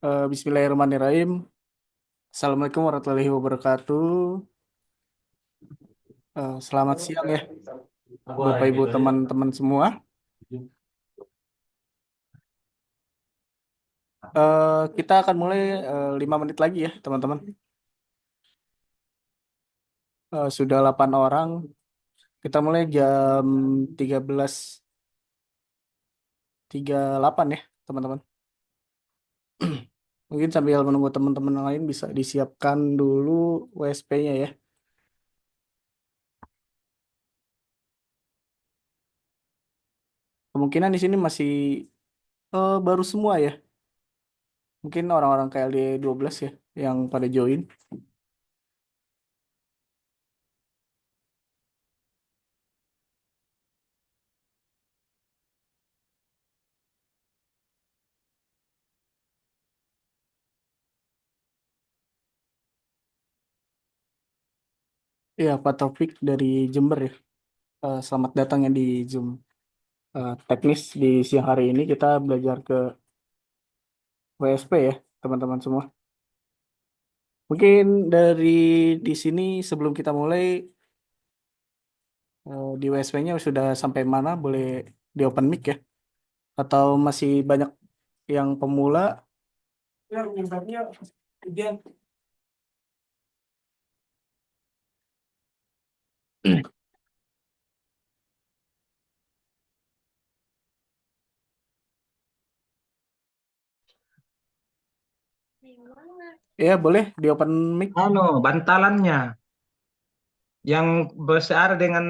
Bismillahirrahmanirrahim. Assalamualaikum warahmatullahi wabarakatuh. Selamat siang ya, Bapak Ibu teman-teman semua. Kita akan mulai 5 menit lagi ya, teman-teman. Sudah 8 orang. Kita mulai jam 13.38 ya, teman-teman. Mungkin sambil menunggu teman-teman yang lain bisa disiapkan dulu WSP-nya ya. Kemungkinan di sini masih baru semua ya. Mungkin orang-orang KLD 12 ya yang pada join. Ya, Pak Taufik dari Jember ya. Selamat datang ya di Zoom teknis di siang hari ini. Kita belajar ke WSP ya, teman-teman semua. Mungkin dari di sini sebelum kita mulai di WSP-nya sudah sampai mana? Boleh di open mic ya? Atau masih banyak yang pemula? Ya, mintanya izin. Ya, boleh di open mic. Bantalannya yang besar dengan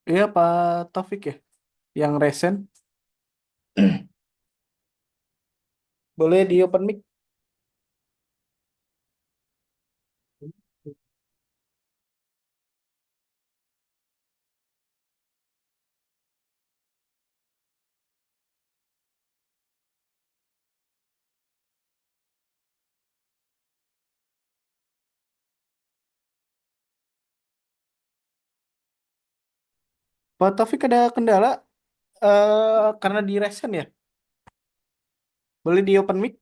Iya, Pak Taufik ya, yang resen. Boleh di open mic. Pak Taufik ada kendala karena di resen ya. Boleh di open mic.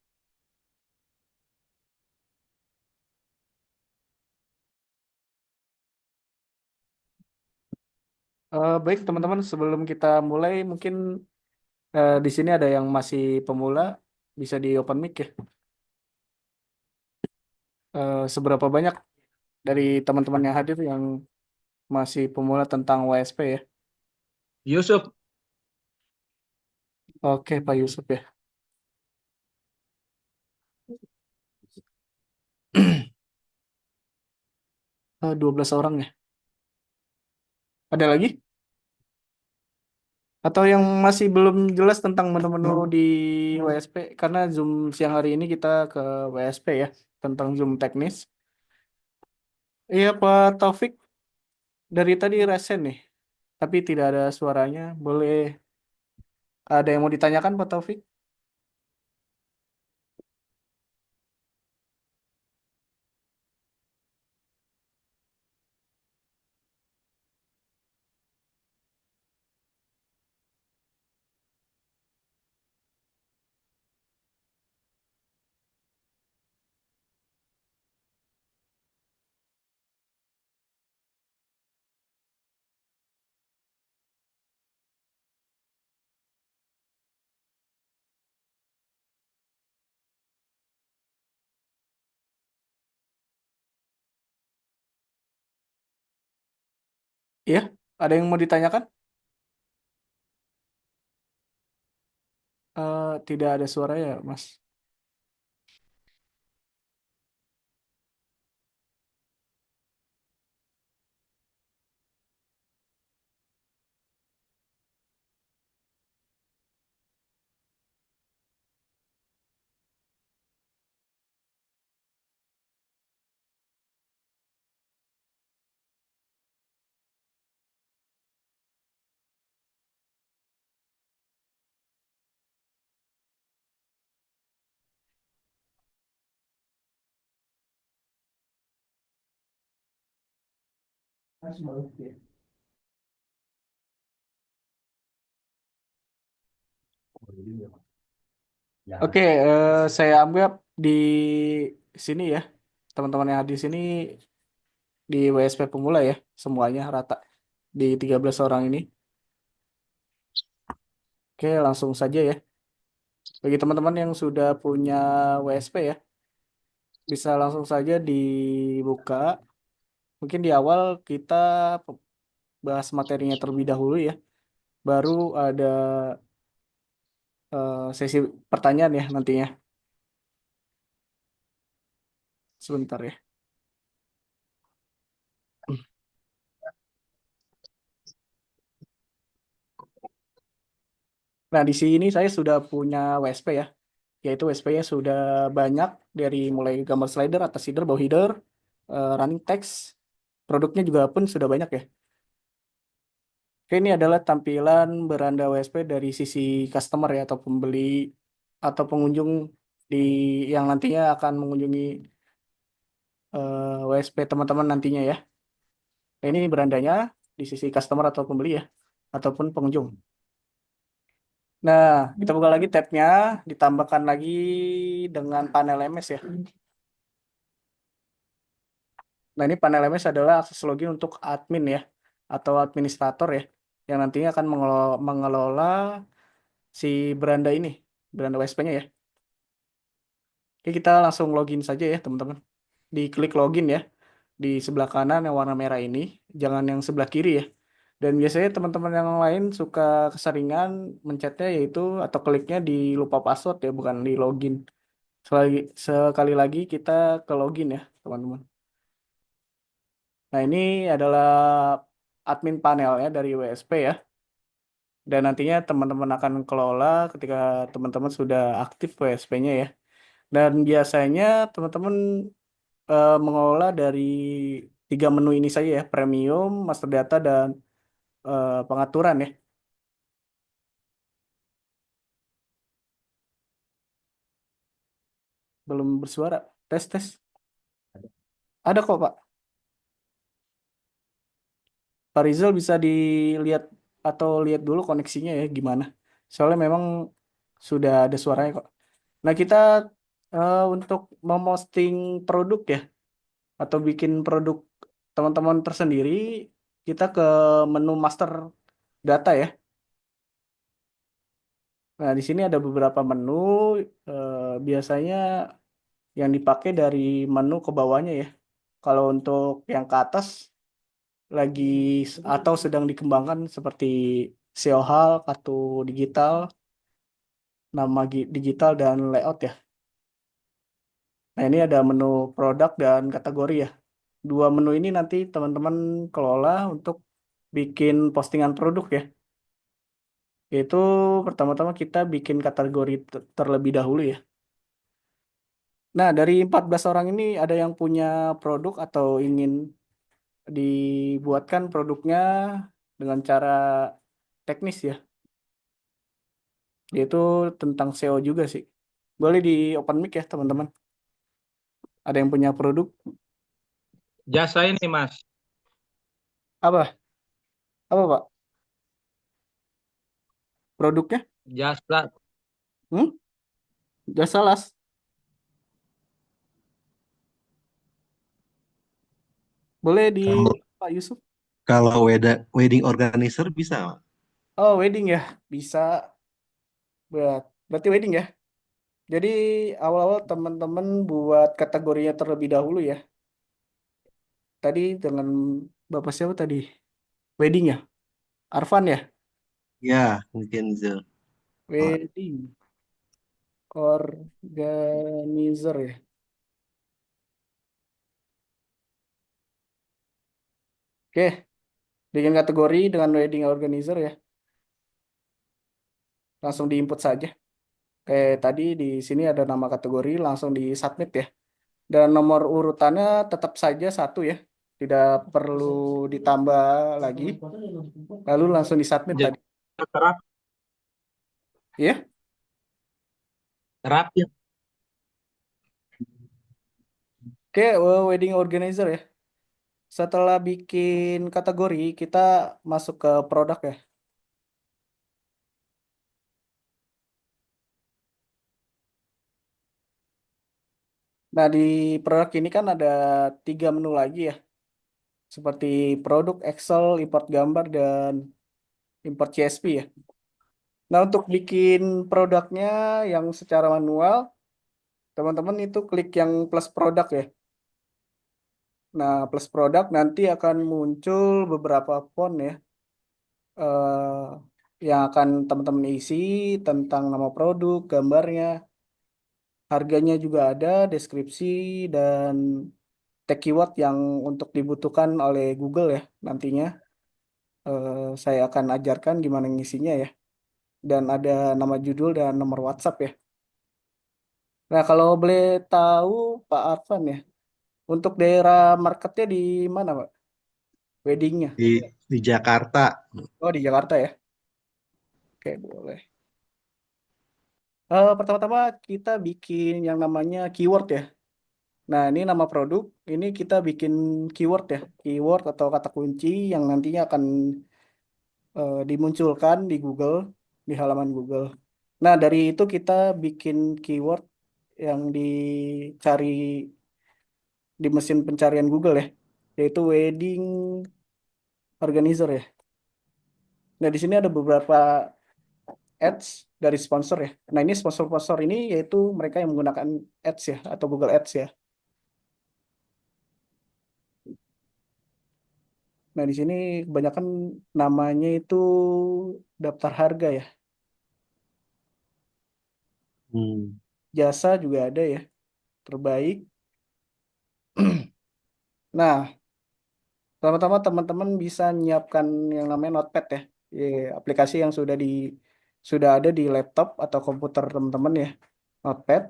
Baik teman-teman, sebelum kita mulai mungkin di sini ada yang masih pemula, bisa di open mic ya. Seberapa banyak dari teman-teman yang hadir yang masih pemula tentang WSP ya? Yusuf. Oke, Pak Yusuf ya. 12 orang ya. Ada lagi? Atau yang masih belum jelas tentang menu-menu di WSP? Karena Zoom siang hari ini kita ke WSP ya, tentang Zoom teknis. Iya, Pak Taufik dari tadi resen nih, tapi tidak ada suaranya. Boleh ada yang mau ditanyakan, Pak Taufik? Iya, ada yang mau ditanyakan? Tidak ada suara ya, Mas. Oke, saya anggap di sini ya, teman-teman yang ada di sini di WSP pemula ya, semuanya rata di 13 orang ini. Oke, langsung saja ya. Bagi teman-teman yang sudah punya WSP ya, bisa langsung saja dibuka. Mungkin di awal kita bahas materinya terlebih dahulu ya. Baru ada sesi pertanyaan ya nantinya. Sebentar ya. Nah, di sini saya sudah punya WSP ya. Yaitu WSP-nya sudah banyak dari mulai gambar slider, atas header, bawah header, running text. Produknya juga pun sudah banyak ya. Oke, ini adalah tampilan beranda WSP dari sisi customer ya atau pembeli atau pengunjung di yang nantinya akan mengunjungi WSP teman-teman nantinya ya. Nah, ini berandanya di sisi customer atau pembeli ya ataupun pengunjung. Nah, kita buka lagi tabnya, ditambahkan lagi dengan panel MS ya. Nah, ini panel MS adalah akses login untuk admin ya, atau administrator ya, yang nantinya akan mengelola si beranda ini, beranda WSP-nya ya. Oke, kita langsung login saja ya, teman-teman. Diklik login ya, di sebelah kanan yang warna merah ini, jangan yang sebelah kiri ya. Dan biasanya teman-teman yang lain suka keseringan mencetnya yaitu atau kliknya di lupa password ya, bukan di login. Sekali lagi kita ke login ya, teman-teman. Nah, ini adalah admin panelnya dari WSP ya. Dan nantinya teman-teman akan kelola ketika teman-teman sudah aktif WSP-nya ya. Dan biasanya teman-teman mengelola dari tiga menu ini saja ya, premium, master data, dan pengaturan ya. Belum bersuara. Tes, tes. Ada kok, Pak. Pak Rizal bisa dilihat atau lihat dulu koneksinya ya gimana. Soalnya memang sudah ada suaranya kok. Nah, kita untuk memosting produk ya, atau bikin produk teman-teman tersendiri, kita ke menu master data ya. Nah, di sini ada beberapa menu, biasanya yang dipakai dari menu ke bawahnya ya. Kalau untuk yang ke atas lagi atau sedang dikembangkan seperti SEO hal, kartu digital, nama digital dan layout ya. Nah, ini ada menu produk dan kategori ya. Dua menu ini nanti teman-teman kelola untuk bikin postingan produk ya. Yaitu pertama-tama kita bikin kategori terlebih dahulu ya. Nah, dari 14 orang ini ada yang punya produk atau ingin dibuatkan produknya dengan cara teknis ya. Yaitu tentang SEO juga sih. Boleh di open mic ya, teman-teman. Ada yang punya produk Jasa ini Mas, apa? Apa, Pak? Produknya? jasa Hmm? Jasa las. Boleh di Kalau Pak Yusuf. kalau wedding organizer bisa, Pak? Oh, wedding ya. Bisa. Berarti wedding ya. Jadi awal-awal teman-teman buat kategorinya terlebih dahulu ya. Tadi dengan Bapak siapa tadi? Wedding ya? Arfan ya? Ya, mungkin Zul. Pak. Wedding organizer ya. Oke, bikin kategori dengan wedding organizer ya. Langsung diinput saja. Kayak tadi di sini ada nama kategori, langsung di submit ya. Dan nomor urutannya tetap saja satu ya. Tidak perlu ditambah lagi. Lalu langsung di submit jadi tadi. rapi, Ya. rapi. Oke, wedding organizer ya. Setelah bikin kategori, kita masuk ke produk ya. Nah, di produk ini kan ada 3 menu lagi ya, seperti produk, Excel, import gambar, dan import CSV ya. Nah, untuk bikin produknya yang secara manual, teman-teman itu klik yang plus produk ya. Nah, plus produk nanti akan muncul beberapa font ya, eh, yang akan teman-teman isi tentang nama produk, gambarnya, harganya juga ada, deskripsi, dan tag keyword yang untuk dibutuhkan oleh Google ya nantinya. Saya akan ajarkan gimana ngisinya ya. Dan ada nama judul dan nomor WhatsApp ya. Nah, kalau boleh tahu Pak Arfan ya, untuk daerah marketnya di mana Pak? Weddingnya? Di Jakarta. Oh, di Jakarta ya. Oke, boleh. Pertama-tama kita bikin yang namanya keyword ya. Nah, ini nama produk, ini kita bikin keyword ya. Keyword atau kata kunci yang nantinya akan dimunculkan di Google, di halaman Google. Nah, dari itu kita bikin keyword yang dicari di mesin pencarian Google ya, yaitu wedding organizer ya. Nah, di sini ada beberapa ads dari sponsor ya. Nah, ini sponsor-sponsor ini yaitu mereka yang menggunakan ads ya, atau Google Ads ya. Nah, di sini kebanyakan namanya itu daftar harga ya. Hmm. Jasa juga ada ya, terbaik. Nah, pertama-tama teman-teman bisa menyiapkan yang namanya Notepad ya. Aplikasi yang sudah ada di laptop atau komputer teman-teman ya. Notepad.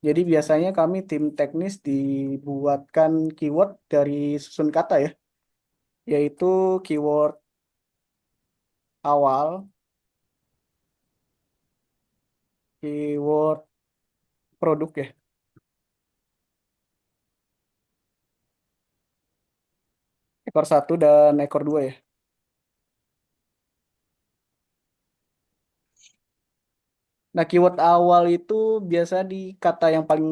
Jadi biasanya kami tim teknis dibuatkan keyword dari susun kata ya, yaitu keyword awal, keyword produk ya, ekor satu dan ekor dua ya. Nah, keyword awal itu biasa di kata yang paling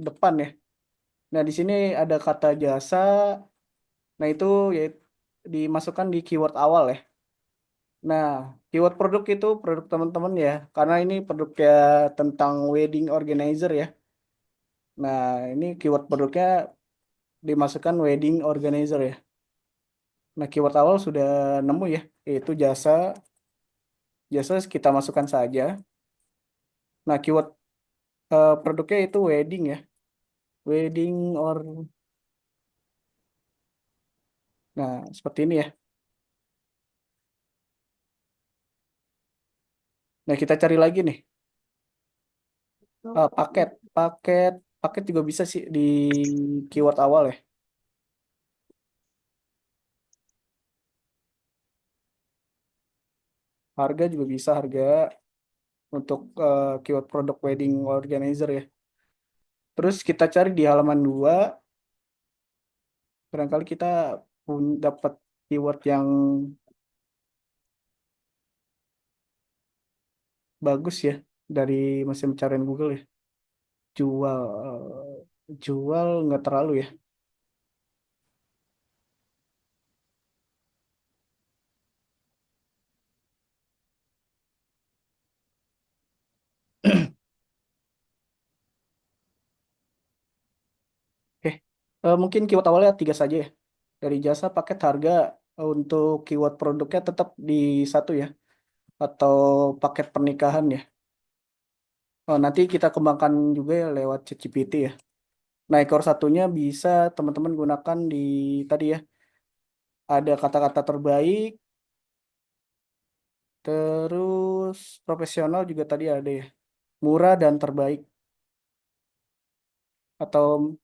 depan ya. Nah, di sini ada kata jasa. Nah, itu ya dimasukkan di keyword awal ya. Nah, keyword produk itu produk teman-teman ya, karena ini produknya tentang wedding organizer ya. Nah, ini keyword produknya dimasukkan wedding organizer ya. Nah, keyword awal sudah nemu ya, yaitu jasa. Jasa kita masukkan saja. Nah, keyword produknya itu wedding ya. Wedding or Nah, seperti ini ya. Nah, kita cari lagi nih. Paket, paket, paket juga bisa sih di keyword awal ya. Harga juga bisa, harga untuk keyword produk wedding organizer ya. Terus kita cari di halaman 2, barangkali kita pun dapat keyword yang bagus ya dari mesin pencarian Google ya. Jual, jual nggak terlalu ya. Oke, mungkin keyword awalnya 3 saja ya. Dari jasa, paket, harga. Untuk keyword produknya tetap di satu ya, atau paket pernikahan ya. Nanti kita kembangkan juga ya lewat ChatGPT ya. Nah, ekor satunya bisa teman-teman gunakan di tadi ya. Ada kata-kata terbaik, terus profesional juga tadi ada ya. Murah dan terbaik. Atau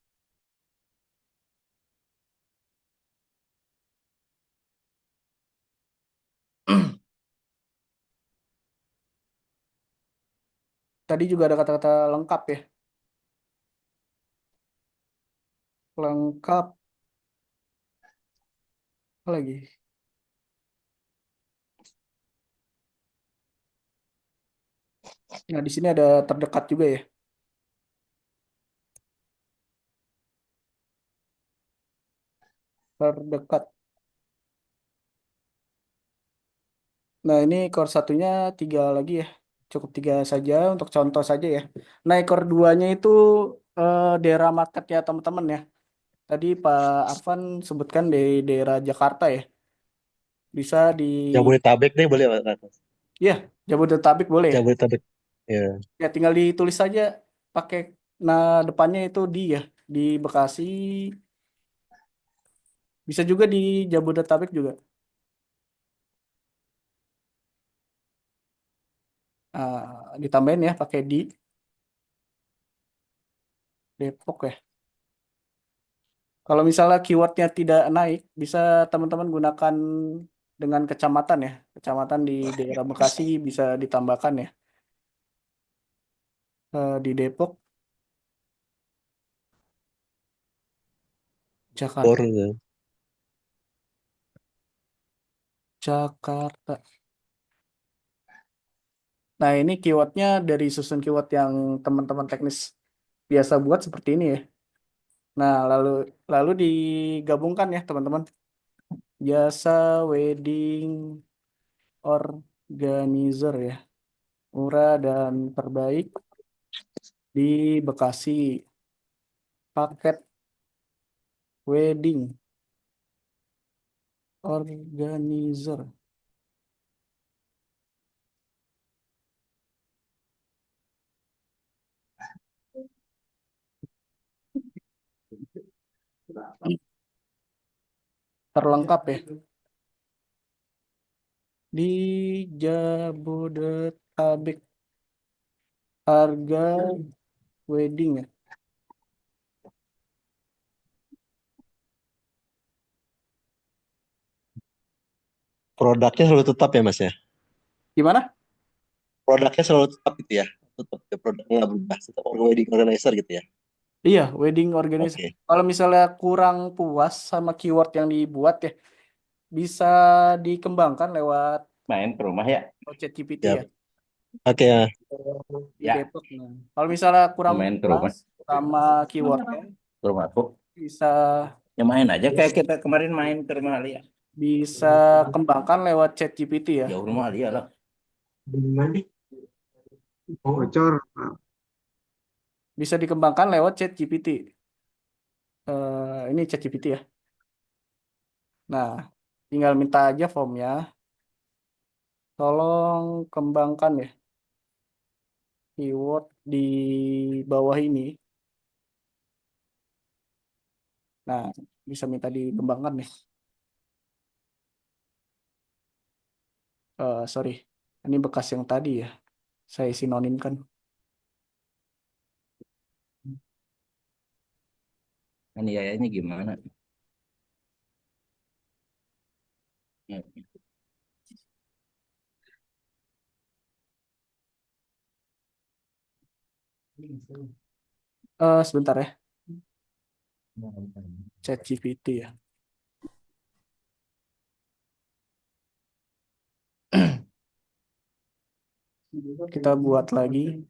tadi juga ada kata-kata lengkap ya. Lengkap apa lagi. Nah, di sini ada terdekat juga ya. terdekat. Nah, ini ekor satunya 3 lagi ya. Cukup 3 saja untuk contoh saja ya. Nah, ekor duanya itu daerah market ya teman-teman ya. Tadi Pak Arfan sebutkan di daerah Jakarta ya. Bisa di, Jabodetabek deh boleh Mas. ya, Jabodetabek boleh ya. Jabodetabek. Ya. Ya, tinggal ditulis saja pakai, nah depannya itu di ya. Di Bekasi, bisa juga di Jabodetabek juga. Ditambahin ya pakai di Depok ya. Kalau misalnya keywordnya tidak naik, bisa teman-teman gunakan dengan kecamatan ya. Kecamatan di daerah Bekasi bisa ditambahkan ya. Di Depok, Bor. Jakarta, Ya. Jakarta. Nah, ini keywordnya dari susun keyword yang teman-teman teknis biasa buat seperti ini ya. Nah, lalu lalu digabungkan ya teman-teman. Jasa wedding organizer ya. Murah dan terbaik di Bekasi. Paket wedding organizer. Terlengkap ya. Di Jabodetabek. Harga wedding ya. Produknya selalu tetap ya Mas ya. Gimana? Produknya selalu tetap gitu ya. Tetap ya, produk nggak berubah. Tetap wedding organizer gitu ya. Iya, wedding organizer. Oke. Kalau misalnya kurang puas sama keyword yang dibuat ya, bisa dikembangkan lewat Main ke rumah ya. ChatGPT Ya. ya Oke ya. di Ya. Depok. Nah, kalau misalnya kurang Main ke rumah. puas sama keywordnya, Ke rumahku. bisa Ya main aja kayak kita kemarin main ke rumah Alia. bisa kembangkan lewat ChatGPT ya. Jauh rumah Alia lah. Bocor. Bisa dikembangkan lewat ChatGPT. Ini ChatGPT ya. Nah, tinggal minta aja formnya. Tolong kembangkan ya keyword di bawah ini. Nah, bisa minta dikembangkan nih. Sorry, ini bekas yang tadi ya. Saya sinonimkan. Ini ayahnya gimana? Ya. Sebentar ya, ChatGPT ya. Kita buat lagi.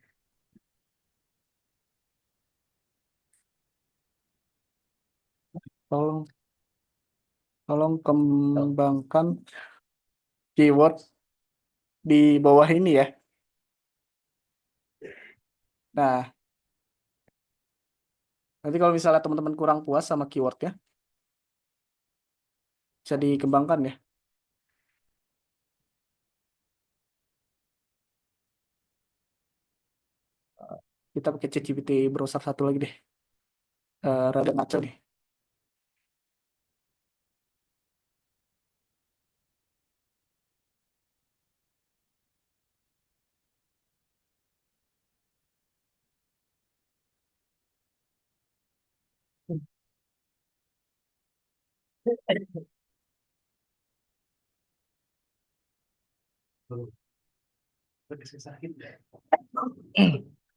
Tolong, tolong kembangkan keyword di bawah ini ya. Nah, nanti kalau misalnya teman-teman kurang puas sama keywordnya, bisa dikembangkan ya. Kita pakai ChatGPT browser satu lagi deh. Rada ngaco nih.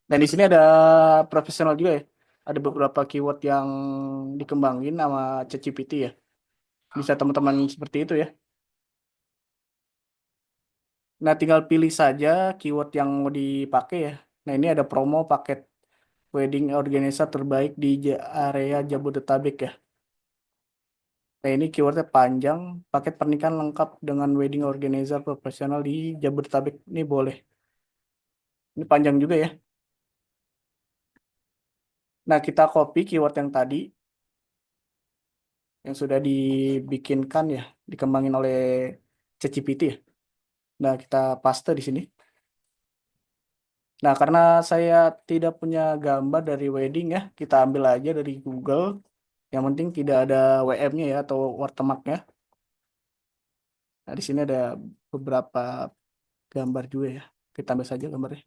Dan di sini ada profesional juga ya. Ada beberapa keyword yang dikembangin sama ChatGPT ya. Bisa teman-teman seperti itu ya. Nah, tinggal pilih saja keyword yang mau dipakai ya. Nah, ini ada promo paket wedding organizer terbaik di area Jabodetabek ya. Nah, ini keywordnya panjang, paket pernikahan lengkap dengan wedding organizer profesional di Jabodetabek. Ini boleh. Ini panjang juga ya. Nah, kita copy keyword yang tadi, yang sudah dibikinkan ya, dikembangin oleh ChatGPT ya. Nah, kita paste di sini. Nah, karena saya tidak punya gambar dari wedding ya, kita ambil aja dari Google. Yang penting tidak ada WM-nya ya atau watermark-nya. Nah, di sini ada beberapa gambar juga ya. Kita ambil saja gambarnya.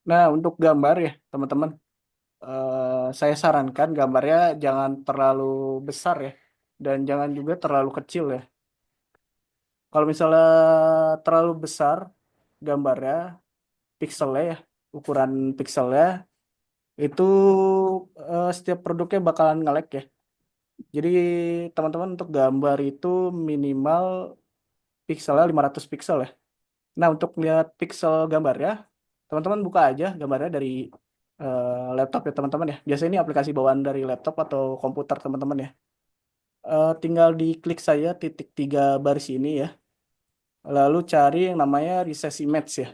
Nah, untuk gambar ya, teman-teman, saya sarankan gambarnya jangan terlalu besar ya, dan jangan juga terlalu kecil ya. Kalau misalnya terlalu besar gambarnya, pixelnya ya, ukuran pixelnya, itu setiap produknya bakalan nge-lag ya. Jadi teman-teman untuk gambar itu minimal pixelnya 500 pixel ya. Nah, untuk lihat pixel gambarnya, teman-teman buka aja gambarnya dari laptop ya teman-teman ya. Biasanya ini aplikasi bawaan dari laptop atau komputer teman-teman ya. Tinggal diklik saja titik 3 baris ini ya. Lalu cari yang namanya resize image ya.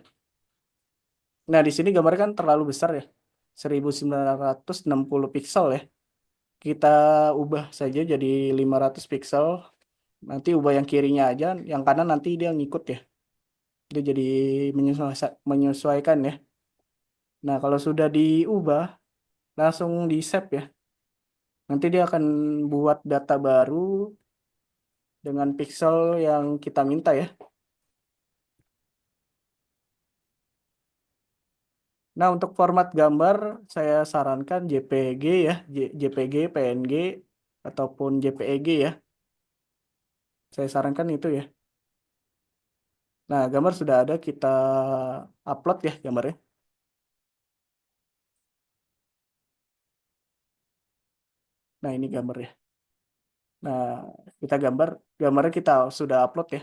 Nah, di sini gambarnya kan terlalu besar ya. 1960 pixel ya. Kita ubah saja jadi 500 pixel. Nanti ubah yang kirinya aja, yang kanan nanti dia ngikut ya. Dia jadi menyesuaikan ya. Nah, kalau sudah diubah, langsung di save ya. Nanti dia akan buat data baru dengan pixel yang kita minta ya. Nah, untuk format gambar saya sarankan JPG ya, JPG, PNG, ataupun JPEG ya. Saya sarankan itu ya. Nah, gambar sudah ada, kita upload ya gambarnya. Nah, ini gambarnya. Nah, kita gambarnya kita sudah upload ya.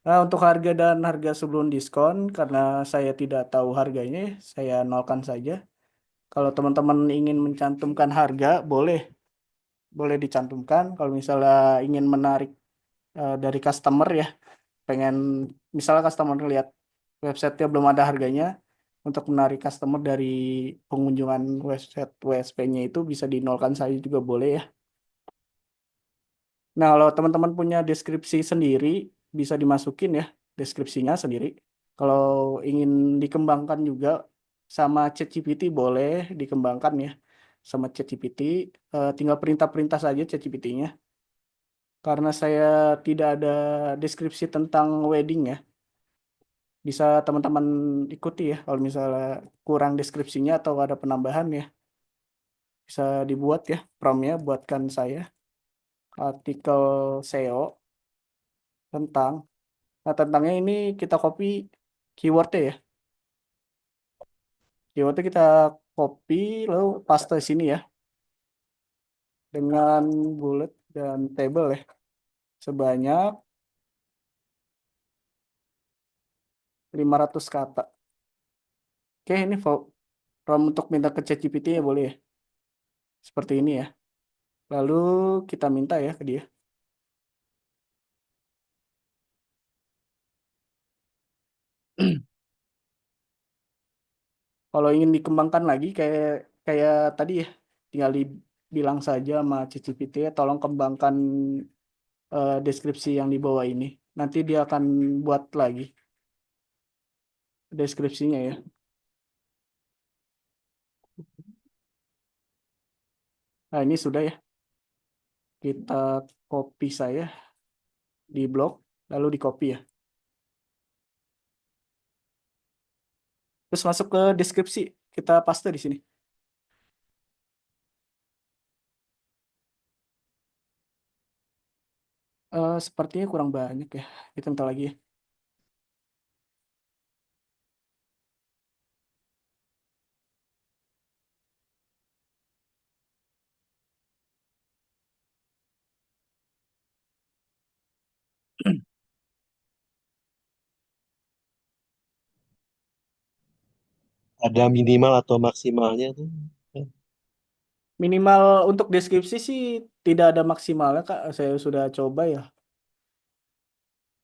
Nah, untuk harga dan harga sebelum diskon, karena saya tidak tahu harganya, saya nolkan saja. Kalau teman-teman ingin mencantumkan harga, boleh dicantumkan. Kalau misalnya ingin menarik dari customer ya, pengen misalnya customer lihat website-nya belum ada harganya, untuk menarik customer dari pengunjungan website WSP-nya itu bisa dinolkan saja juga boleh ya. Nah, kalau teman-teman punya deskripsi sendiri, bisa dimasukin ya deskripsinya sendiri. Kalau ingin dikembangkan juga sama ChatGPT boleh dikembangkan ya sama ChatGPT. Tinggal perintah-perintah saja ChatGPT-nya. Karena saya tidak ada deskripsi tentang wedding ya, bisa teman-teman ikuti ya. Kalau misalnya kurang deskripsinya atau ada penambahan ya, bisa dibuat ya promnya, buatkan saya artikel SEO tentang. Nah, tentangnya ini kita copy keywordnya ya. Keywordnya kita copy lalu paste sini ya dengan bullet dan table ya sebanyak 500 kata. Oke, ini form untuk minta ke ChatGPT ya boleh ya. Seperti ini ya. Lalu kita minta ya ke dia. Kalau ingin dikembangkan lagi kayak kayak tadi ya, tinggal dibilang saja sama ChatGPT ya, tolong kembangkan deskripsi yang di bawah ini. Nanti dia akan buat lagi deskripsinya ya. Nah, ini sudah ya. Kita copy saya di blog, lalu di copy ya. Terus masuk ke deskripsi, kita paste di sini. Sepertinya kurang banyak ya. Kita minta lagi ya. ada minimal atau maksimalnya tuh. Minimal untuk deskripsi sih tidak ada maksimalnya Kak. Saya sudah coba ya.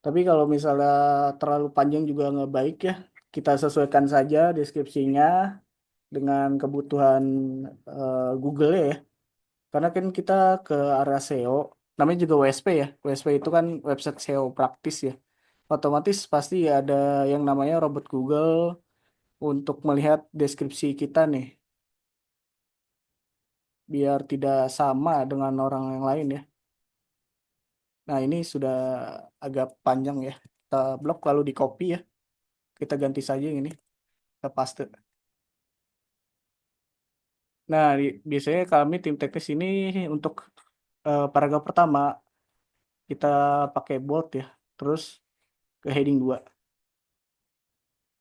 Tapi kalau misalnya terlalu panjang juga nggak baik ya. Kita sesuaikan saja deskripsinya dengan kebutuhan Google ya. Karena kan kita ke arah SEO, namanya juga WSP ya. WSP itu kan website SEO praktis ya. Otomatis pasti ada yang namanya robot Google untuk melihat deskripsi kita nih, biar tidak sama dengan orang yang lain ya. Nah, ini sudah agak panjang ya. Kita blok lalu di copy ya. Kita ganti saja yang ini. Kita paste. Nah, biasanya kami tim teknis ini untuk paragraf pertama kita pakai bold ya. Terus ke heading 2.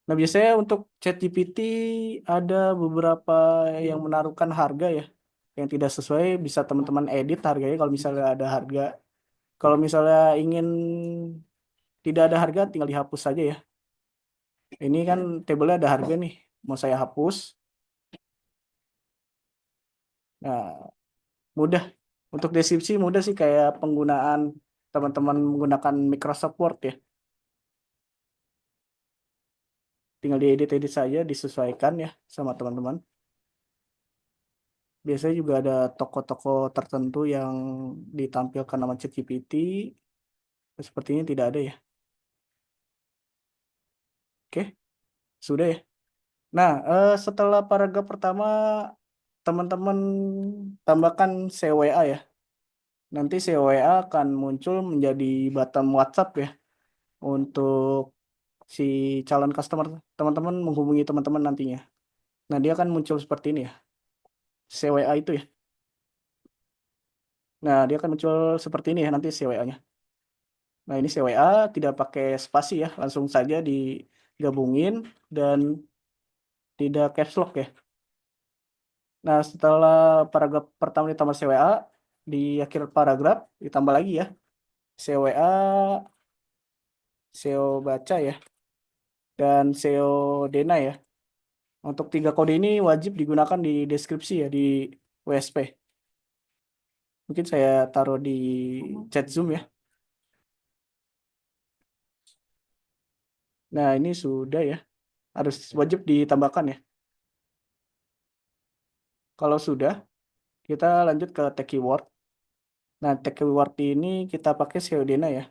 Nah, biasanya untuk ChatGPT ada beberapa yang menaruhkan harga ya. Yang tidak sesuai bisa teman-teman edit harganya kalau misalnya ada harga. Kalau misalnya ingin tidak ada harga tinggal dihapus saja ya. Ini kan tabelnya ada harga nih. Mau saya hapus. Nah, mudah. Untuk deskripsi mudah sih kayak penggunaan teman-teman menggunakan Microsoft Word ya. Tinggal diedit-edit saja, disesuaikan ya sama teman-teman. Biasanya juga ada toko-toko tertentu yang ditampilkan nama ChatGPT. Sepertinya tidak ada ya. Oke, sudah ya. Nah, setelah paragraf pertama, teman-teman tambahkan CWA ya. Nanti CWA akan muncul menjadi button WhatsApp ya. Untuk si calon customer, teman-teman menghubungi teman-teman nantinya. Nah, dia akan muncul seperti ini ya. CWA itu ya. Nah, dia akan muncul seperti ini ya nanti CWA-nya. Nah, ini CWA tidak pakai spasi ya, langsung saja digabungin dan tidak caps lock ya. Nah, setelah paragraf pertama ditambah CWA, di akhir paragraf ditambah lagi ya. CWA, SEO baca ya, dan SEO Dena ya. Untuk 3 kode ini wajib digunakan di deskripsi ya, di WSP. Mungkin saya taruh di chat Zoom ya. Nah, ini sudah ya. Harus wajib ditambahkan ya. Kalau sudah, kita lanjut ke tag keyword. Nah, tag keyword ini kita pakai SEO Dena ya.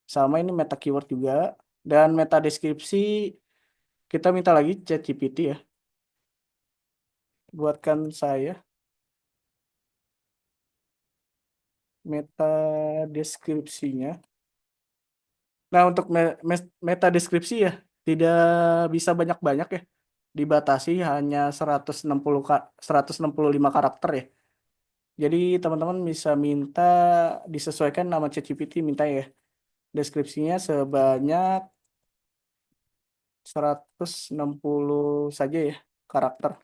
Sama ini meta keyword juga. Dan meta deskripsi kita minta lagi ChatGPT ya. Buatkan saya meta deskripsinya. Nah, untuk meta deskripsi ya, tidak bisa banyak-banyak ya. Dibatasi hanya 165 karakter ya. Jadi teman-teman bisa minta disesuaikan nama ChatGPT minta ya. Deskripsinya sebanyak 160 saja ya karakter.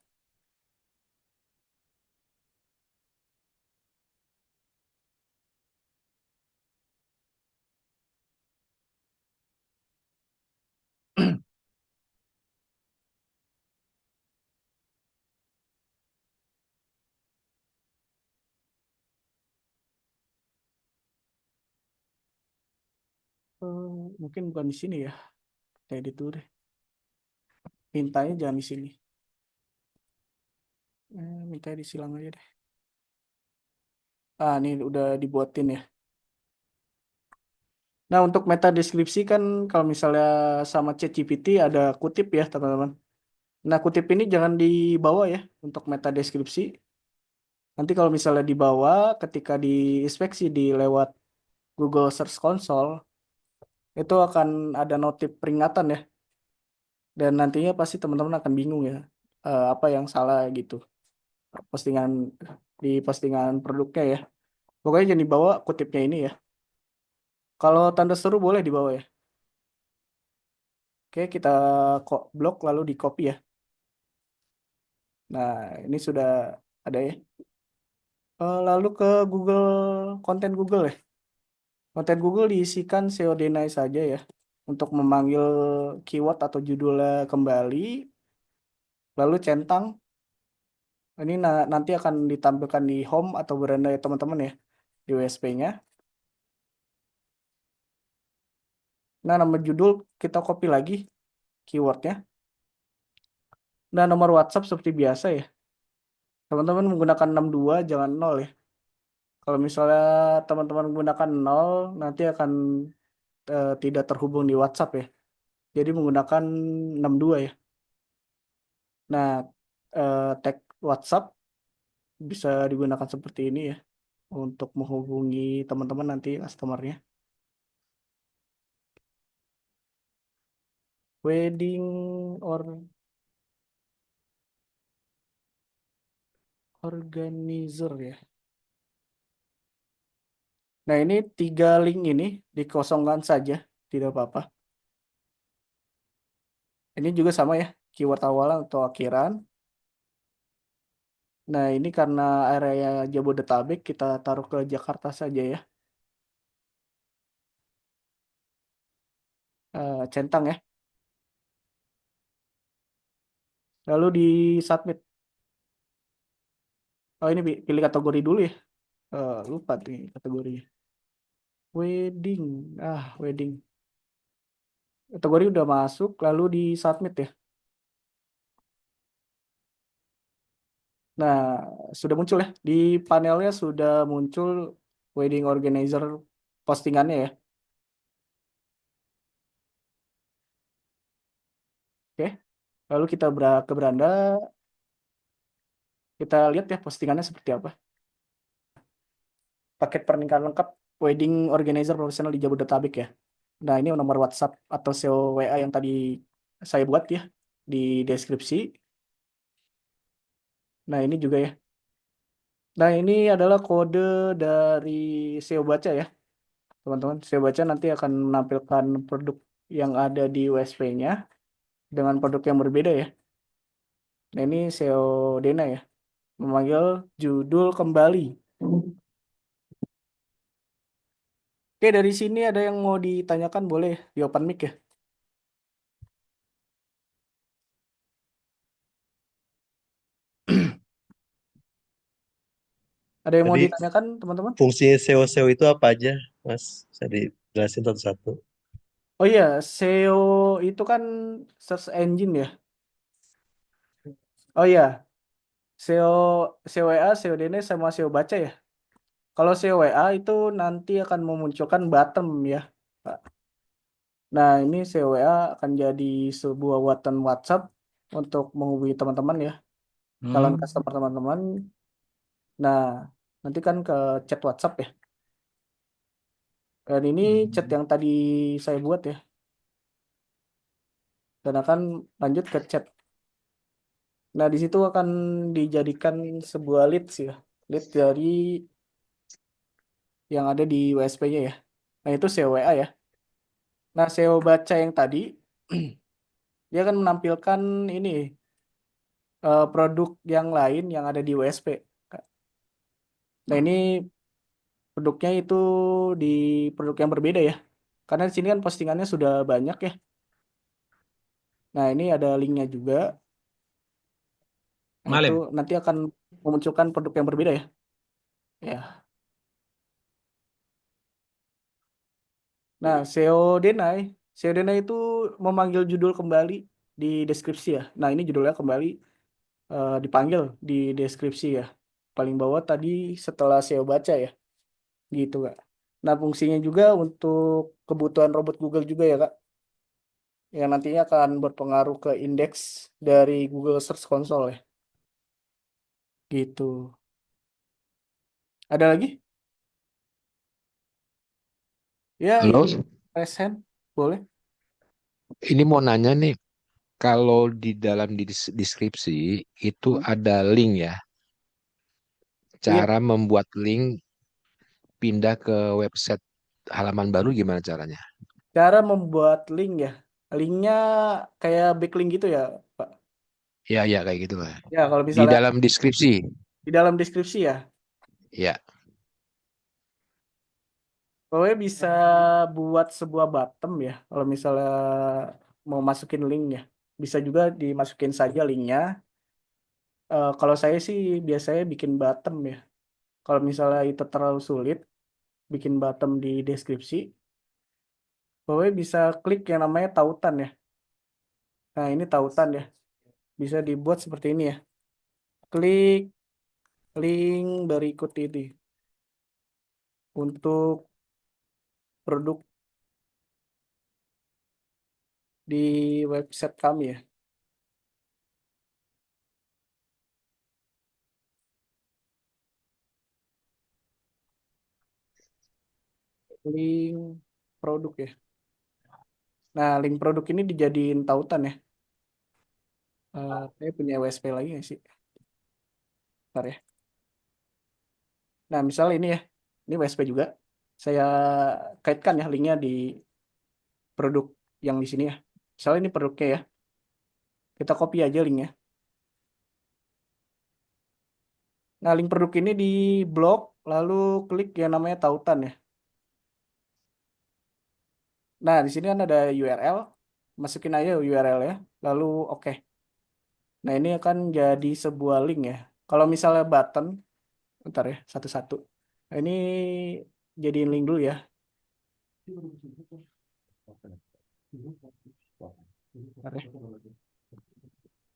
Mungkin bukan di sini ya. Kita edit dulu deh. Mintanya jangan di sini. Mintanya di silang aja deh. Ini udah dibuatin ya. Nah, untuk meta deskripsi kan kalau misalnya sama ChatGPT ada kutip ya, teman-teman. Nah, kutip ini jangan dibawa ya untuk meta deskripsi. Nanti kalau misalnya dibawa ketika diinspeksi di lewat Google Search Console, itu akan ada notif peringatan ya. Dan nantinya pasti teman-teman akan bingung ya, apa yang salah gitu. Postingan di postingan produknya ya. Pokoknya jangan dibawa kutipnya ini ya. Kalau tanda seru boleh dibawa ya. Oke, kita kok blok lalu di copy ya. Nah, ini sudah ada ya. Lalu ke Google, konten Google ya. Konten Google diisikan SEO deny saja ya. Untuk memanggil keyword atau judulnya kembali. Lalu centang, ini nanti akan ditampilkan di home atau beranda ya teman-teman ya, di WSP-nya. Nah, nama judul kita copy lagi keywordnya. Nah, nomor WhatsApp seperti biasa ya. Teman-teman menggunakan 62, jangan 0 ya. Kalau misalnya teman-teman menggunakan 0, nanti akan tidak terhubung di WhatsApp ya. Jadi menggunakan 62 ya. Nah, tag WhatsApp bisa digunakan seperti ini ya, untuk menghubungi teman-teman nanti customer-nya. Wedding or organizer ya. Nah, ini 3 link ini dikosongkan saja, tidak apa-apa. Ini juga sama ya, keyword awalan atau akhiran. Nah, ini karena area Jabodetabek, kita taruh ke Jakarta saja ya. Centang ya. Lalu di submit. Oh, ini pilih kategori dulu ya. Lupa nih kategorinya. Wedding. Wedding. Kategori udah masuk, lalu di submit ya. Nah, sudah muncul ya. Di panelnya sudah muncul wedding organizer postingannya ya. Oke. Lalu kita ke beranda. Kita lihat ya postingannya seperti apa. Paket pernikahan lengkap wedding organizer profesional di Jabodetabek ya. Nah, ini nomor WhatsApp atau SEO WA yang tadi saya buat ya di deskripsi. Nah, ini juga ya. Nah, ini adalah kode dari SEO Baca ya, teman-teman. SEO Baca nanti akan menampilkan produk yang ada di WSP-nya dengan produk yang berbeda ya. Nah, ini SEO Dena ya, memanggil judul kembali. Oke, dari sini ada yang mau ditanyakan, boleh di open mic ya. Ada yang mau Jadi ditanyakan, teman-teman? fungsi SEO-SEO itu apa aja, Mas? Bisa dijelasin satu-satu. Oh iya, SEO itu kan search engine ya. Oh iya, SEO SEO WA, SEO DNS sama SEO Baca ya. Kalau SEO WA itu nanti akan memunculkan button ya, Pak. Nah, ini SEO WA akan jadi sebuah button WhatsApp untuk menghubungi teman-teman ya, calon customer teman-teman. Nah, nanti kan ke chat WhatsApp ya. Dan ini chat yang tadi saya buat ya. Dan akan lanjut ke chat. Nah, di situ akan dijadikan sebuah leads ya. Lead dari yang ada di WSP-nya ya. Nah, itu SEO WA ya. Nah, SEO Baca yang tadi dia akan menampilkan ini produk yang lain yang ada di WSP. Nah, ini produknya itu di produk yang berbeda ya. Karena di sini kan postingannya sudah banyak ya. Nah, ini ada linknya juga. Nah, itu Malim. nanti akan memunculkan produk yang berbeda ya. Ya. Nah, SEO Denai itu memanggil judul kembali di deskripsi ya. Nah, ini judulnya kembali dipanggil di deskripsi ya. Paling bawah tadi setelah SEO Baca ya. Gitu, Kak. Nah, fungsinya juga untuk kebutuhan robot Google juga ya, Kak. Yang nantinya akan berpengaruh ke indeks dari Google Search Console ya. Gitu. Ada lagi? Ya, Halo, resen. Boleh. ini mau nanya nih, kalau di dalam deskripsi itu Hmm. ada link ya, Iya, cara membuat link pindah ke website halaman baru gimana caranya? cara membuat link ya. Linknya kayak backlink gitu ya, Pak. Ya, ya kayak gitu lah. Ya, kalau Di misalnya dalam deskripsi, di dalam deskripsi ya, ya. pokoknya bisa buat sebuah button ya, kalau misalnya mau masukin link ya. Bisa juga dimasukin saja linknya. Kalau saya sih biasanya bikin bottom ya. Kalau misalnya itu terlalu sulit, bikin bottom di deskripsi, pokoknya bisa klik yang namanya tautan ya. Nah, ini tautan ya. Bisa dibuat seperti ini ya. Klik link berikut ini untuk produk di website kami ya. Link produk ya. Nah, link produk ini dijadiin tautan ya. Saya punya WSP lagi nggak sih? Bentar ya. Nah, misalnya ini ya. Ini WSP juga. Saya kaitkan ya linknya di produk yang di sini ya. Misalnya ini produknya ya. Kita copy aja linknya. Nah, link produk ini di blok, lalu klik yang namanya tautan ya. Nah, di sini kan ada URL. Masukin aja URL ya. Lalu oke. Nah, ini akan jadi sebuah link ya. Kalau misalnya button, bentar ya, satu-satu. Nah, ini jadiin link dulu ya. Bentar ya.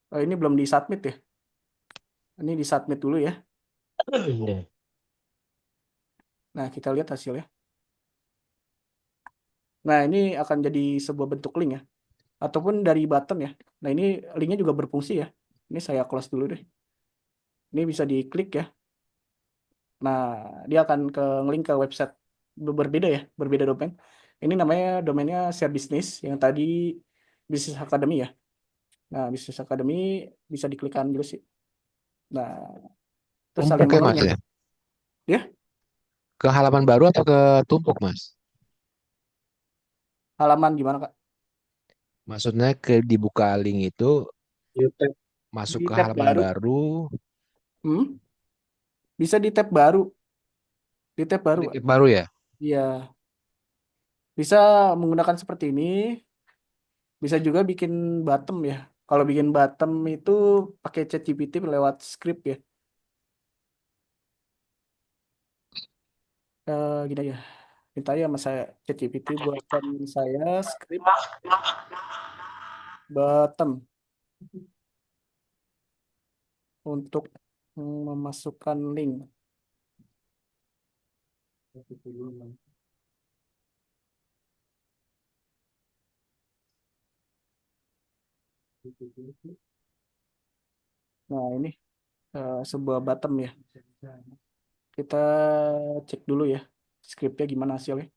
Oh, ini belum di-submit ya. Ini di-submit dulu ya. Nah, kita lihat hasilnya. Nah, ini akan jadi sebuah bentuk link ya. Ataupun dari button ya. Nah, ini linknya juga berfungsi ya. Ini saya close dulu deh. Ini bisa diklik ya. Nah, dia akan ngelink ke website berbeda ya, berbeda domain. Ini namanya domainnya Share Business, yang tadi Business Academy ya. Nah, Business Academy bisa diklikkan juga sih. Nah, terus saling Tumpuk ya Mas mengeling ya? ya. Ya, Ke halaman baru atau ke tumpuk Mas? halaman gimana Kak? Maksudnya ke dibuka link itu masuk Di ke tab halaman baru. baru, Hmm? Bisa di tab baru. Di tab baru, di Kak. tab baru ya? Iya, bisa menggunakan seperti ini. Bisa juga bikin bottom ya. Kalau bikin bottom itu pakai ChatGPT lewat script ya. Gini aja. Minta ya sama saya ChatGPT buatkan saya script bottom untuk memasukkan link. Nah, ini sebuah bottom ya. Kita cek dulu ya scriptnya gimana hasilnya.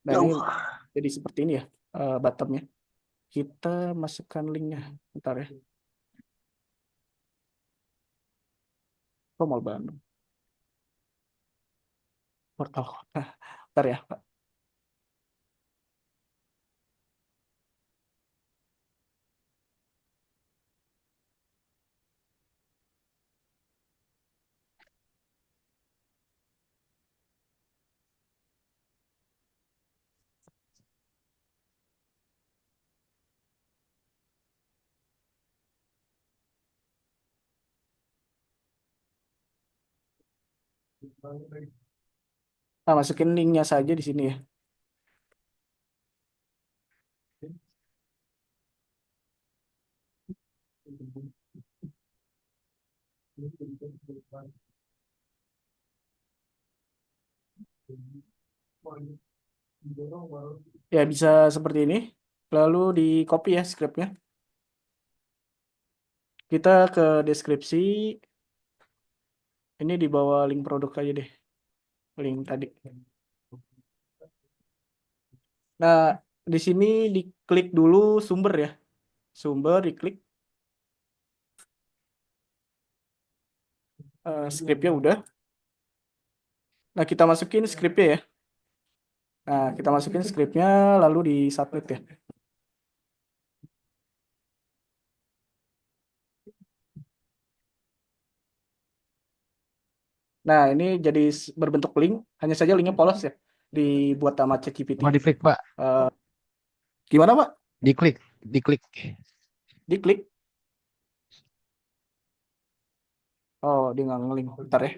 Nah, ini jadi seperti ini ya bottomnya. Kita masukkan linknya. Bentar ya. Oh, mau Bandung. Portal kota. Bentar ya, Pak. Nah, masukin linknya saja di sini ya. Ya, bisa seperti ini. Lalu di copy ya scriptnya. Kita ke deskripsi. Ini di bawah link produk aja deh. Link tadi. Nah, di sini diklik dulu sumber ya. Sumber diklik. Scriptnya udah. Nah, kita masukin scriptnya ya. Nah, kita masukin scriptnya lalu di submit ya. Nah, ini jadi berbentuk link, hanya saja linknya polos ya, dibuat sama ChatGPT. Cuma diklik, Pak. Eh, gimana Pak? Diklik, diklik. Diklik. Oh, dia nggak ngelink. Bentar ya.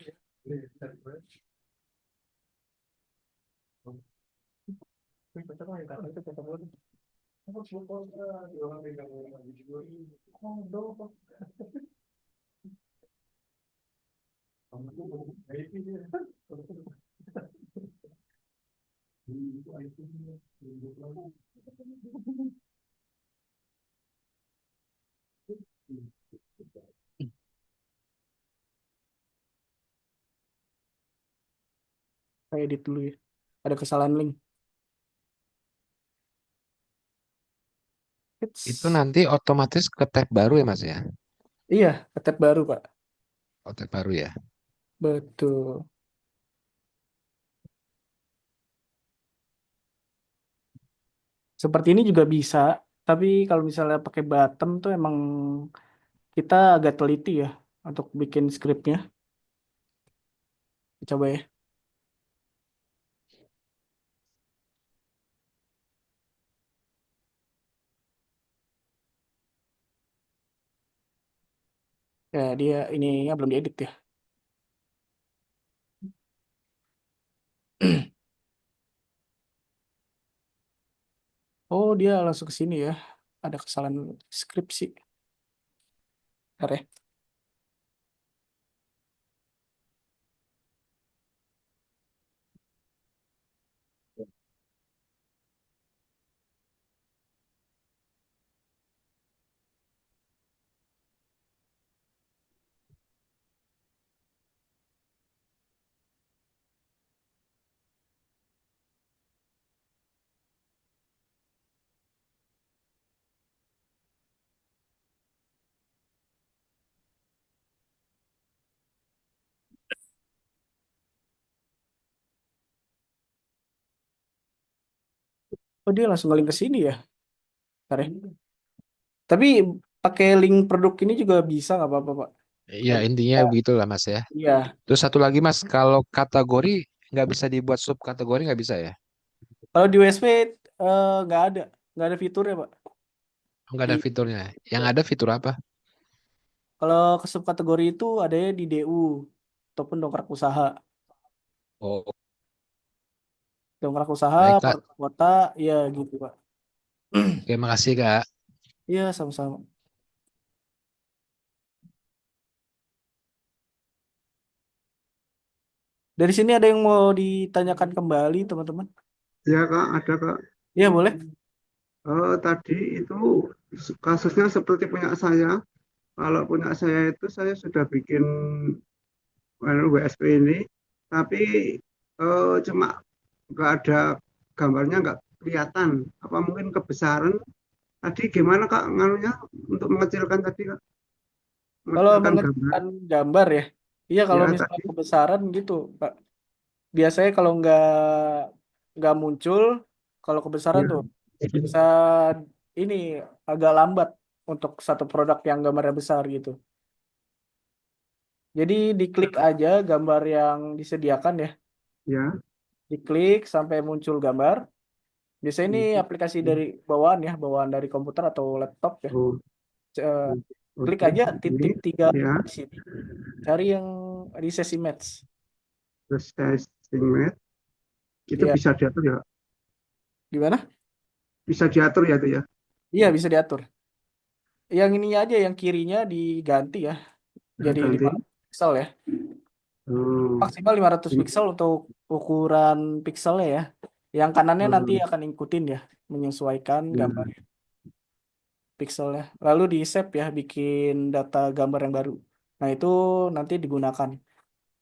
Saya edit dulu ya. Ada kesalahan link. Itu nanti otomatis ke tab baru ya, Mas ya? Iya, tab baru Pak. Oh, tab baru ya. Betul. Seperti ini juga bisa, tapi kalau misalnya pakai bottom tuh emang kita agak teliti ya untuk bikin skripnya. Coba ya. Ya, dia ininya belum diedit ya. Oh, dia langsung ke sini ya. Ada kesalahan skripsi. Bentar ya. Oh, dia langsung ngelink ke sini ya. Bentar ya. Tapi pakai link produk ini juga bisa nggak apa-apa, Pak? Ya, intinya begitulah, Mas ya. Iya. Terus satu lagi, Mas, kalau kategori nggak bisa dibuat subkategori nggak bisa ya? Kalau di WSP nggak ada fiturnya, Pak. Nggak ada Di, fiturnya. Yang ada fitur apa? kalau ke subkategori itu adanya di DU ataupun dongkrak usaha. Oh, Dongkrak usaha, baik, Kak. per kota, ya gitu, Pak. Oke, makasih, Kak. Iya, sama-sama. Dari sini ada yang mau ditanyakan kembali, teman-teman? Ya Kak, ada Kak. Iya, boleh. Tadi itu kasusnya seperti punya saya. Kalau punya saya itu saya sudah bikin WSP ini, tapi cuma nggak ada gambarnya, nggak kelihatan. Apa mungkin kebesaran? Tadi gimana Kak nganunya untuk mengecilkan tadi Kak? Kalau Mengecilkan gambar. mengecilkan gambar ya, iya kalau Ya misalnya tadi. kebesaran gitu, Pak. Biasanya kalau nggak muncul, kalau kebesaran Ya, tuh bisa ini agak lambat untuk satu produk yang gambarnya besar gitu. Jadi diklik aja gambar yang disediakan ya, ya. diklik sampai muncul gambar. Biasanya ini aplikasi dari bawaan ya, bawaan dari komputer atau laptop ya. Oh, Eh, Klik oke. aja Ini titik tiga ya, di sini, cari yang di sesi match. terus saya estimate itu Ya, bisa diatur ya, gimana? bisa diatur ya itu ya. Iya bisa diatur. Yang ininya aja, yang kirinya diganti ya, jadi Ganti. 500 pixel ya. Oh, Maksimal 500 ini, pixel untuk ukuran pixelnya ya. Yang kanannya nanti oh, akan ngikutin ya, menyesuaikan ya. gambar pixelnya. Lalu di save ya, bikin data gambar yang baru. Nah itu nanti digunakan.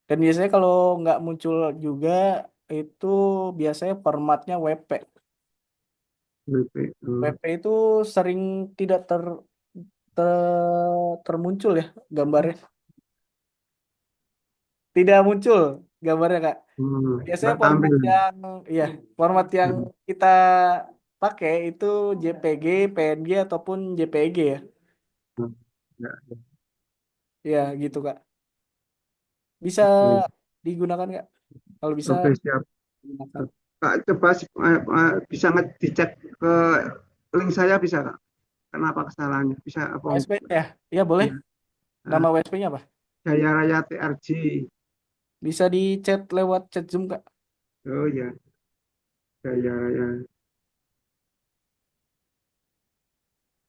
Dan biasanya kalau nggak muncul juga, itu biasanya formatnya WP. WP, WP itu sering tidak termuncul ya gambarnya. Tidak muncul gambarnya, Kak. Biasanya nggak tampil. format yang Hmm, kita pakai itu JPG, PNG ataupun JPG ya. ya, Ya, gitu, Kak. Bisa oke. digunakan nggak? Kalau bisa Oke, siap. digunakan. Kak, coba bisa dicek ke link saya bisa Kak? Kenapa kesalahannya? Bisa apa? WSP ya? Iya boleh. Ya. Nama Nah, WSP-nya apa? Jaya Raya TRJ. Bisa di chat lewat chat Zoom Kak. Oh ya, Jaya Raya.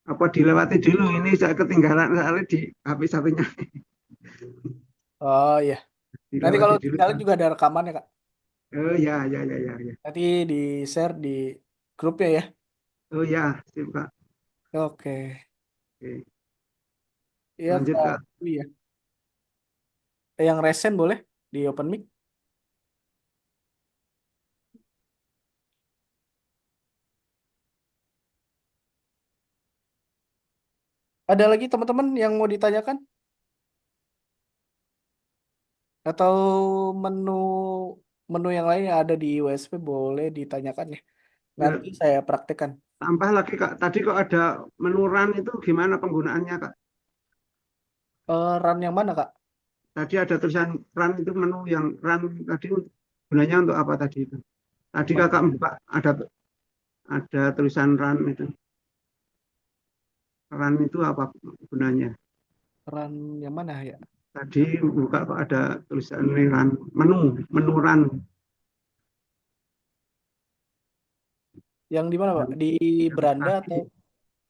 Apa dilewati dulu? Ini saya ketinggalan soalnya di HP satunya. Oh iya. Nanti kalau Dilewati dulu tinggalin ya. juga ada rekamannya Kak. Oh ya, ya, ya, ya, ya. Nanti di share di grupnya ya. Oh ya, sip Kak. Oke. Oke. Iya Lanjut Kak. Kak. Iya. Yang resen boleh di open mic. Ada lagi teman-teman yang mau ditanyakan? Atau menu menu yang lain yang ada di WSP boleh ditanyakan ya. Ya, Nanti saya praktekkan. tambah lagi Kak. Tadi kok ada menu run itu gimana penggunaannya Kak? Run yang mana Kak? Tadi ada tulisan run itu menu yang run tadi gunanya untuk apa tadi itu? Tadi Kakak buka ada tulisan run itu. Run itu apa gunanya? Run yang mana ya? Tadi buka kok ada tulisan ini run menu run. Yang di mana Pak? Yang, Di yang beranda tadi atau?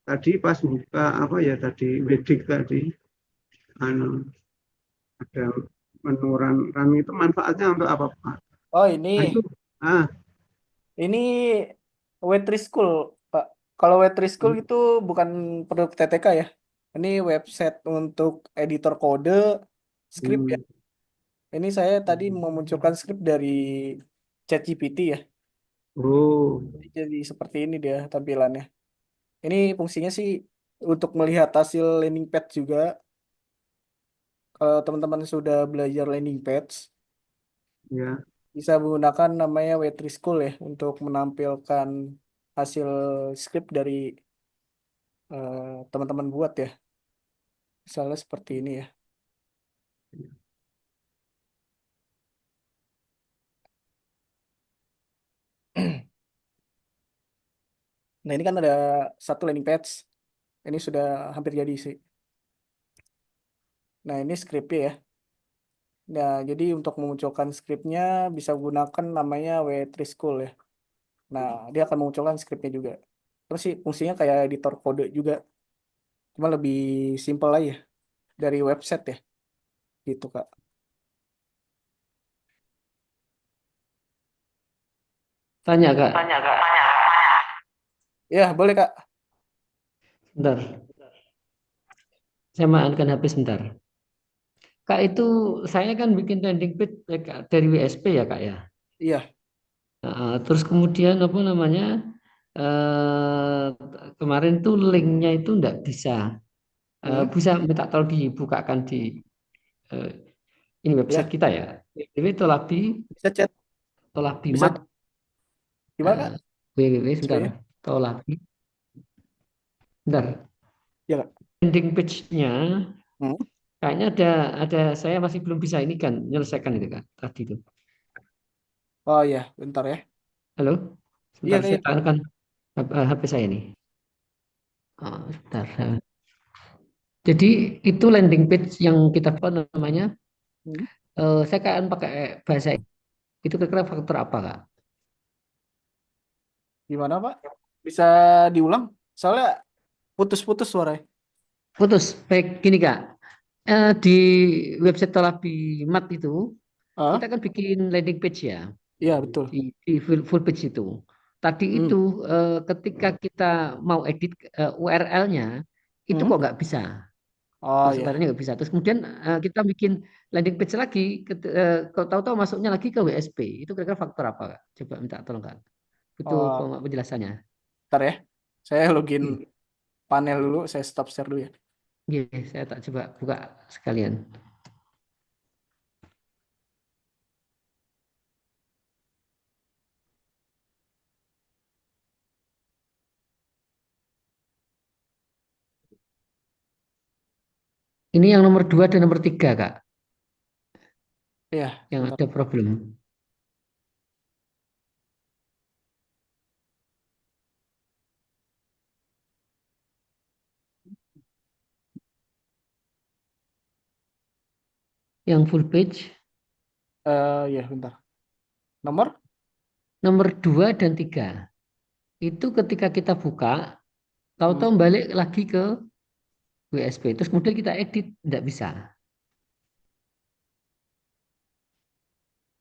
tadi pas buka apa ya tadi wedik tadi anu ada menu run run itu manfaatnya untuk apa Pak? Oh Nah, itu ini. ah Ini Wetrischool, Pak. Kalau Wetrischool itu bukan produk TTK ya. Ini website untuk editor kode, skrip ya. hmm, Ini saya tadi memunculkan skrip dari ChatGPT ya. oh Jadi seperti ini dia tampilannya. Ini fungsinya sih untuk melihat hasil landing page juga. Kalau teman-teman sudah belajar landing page, ya bisa menggunakan namanya Wetrischool ya untuk menampilkan hasil skrip dari teman-teman buat ya. Misalnya seperti ini ya. Nah ini kan ada satu landing page. Ini sudah hampir jadi sih. Nah ini skripnya ya. Nah jadi untuk memunculkan skripnya bisa gunakan namanya W3School ya. Nah dia akan memunculkan skripnya juga. Terus sih fungsinya kayak editor kode juga. Cuma lebih simpel aja dari website ya. Gitu Kak. Tanya Kak, Ya boleh Kak. bentar. Saya maafkan HP sebentar. Kak itu saya kan bikin landing page Kak, dari WSP ya Kak ya. Iya. Terus kemudian apa namanya eh, kemarin tuh linknya itu enggak bisa. Hmm. Bisa minta tolong dibukakan di eh, ini website Ya kita ya. www.tolabi bisa chat. Bisa tolabimat gimana eh, Kak? www sebentar SP-nya? tolabi bentar Ya Kak. landing page-nya Hmm. kayaknya ada saya masih belum bisa ini kan menyelesaikan itu Kak tadi itu. Oh iya bentar ya. Halo, Iya sebentar Kak. saya Iya. tekankan HP saya ini. Sebentar. Jadi itu landing page yang kita apa namanya? Hmm. Saya kan pakai bahasa itu kira-kira faktor apa Kak? Gimana Pak? Bisa diulang? Soalnya putus-putus suaranya. Putus. Baik, gini Kak. Di website Tolabi Mat itu kita Ah, kan bikin landing page ya iya betul. di full page itu. Tadi Hmm. itu ketika kita mau edit URL-nya itu Hmm. kok nggak bisa. Oh Masuk ya. barangnya nggak bisa. Terus kemudian kita bikin landing page lagi, kalau tahu-tahu masuknya lagi ke WSP. Itu kira-kira faktor apa, Kak? Coba minta tolong, Kak. Butuh Oh, penjelasannya. ntar ya. Saya login Oke. panel dulu. Saya stop share dulu ya. Oke, saya tak coba buka sekalian. Ini yang nomor 2 dan nomor 3, Kak. Iya, yang bentar. ada problem. Yang full page Ya, bentar. Nomor? nomor 2 dan 3. Itu ketika kita buka, tahu-tahu Hmm. balik lagi ke WSP. Terus kemudian kita edit, tidak bisa.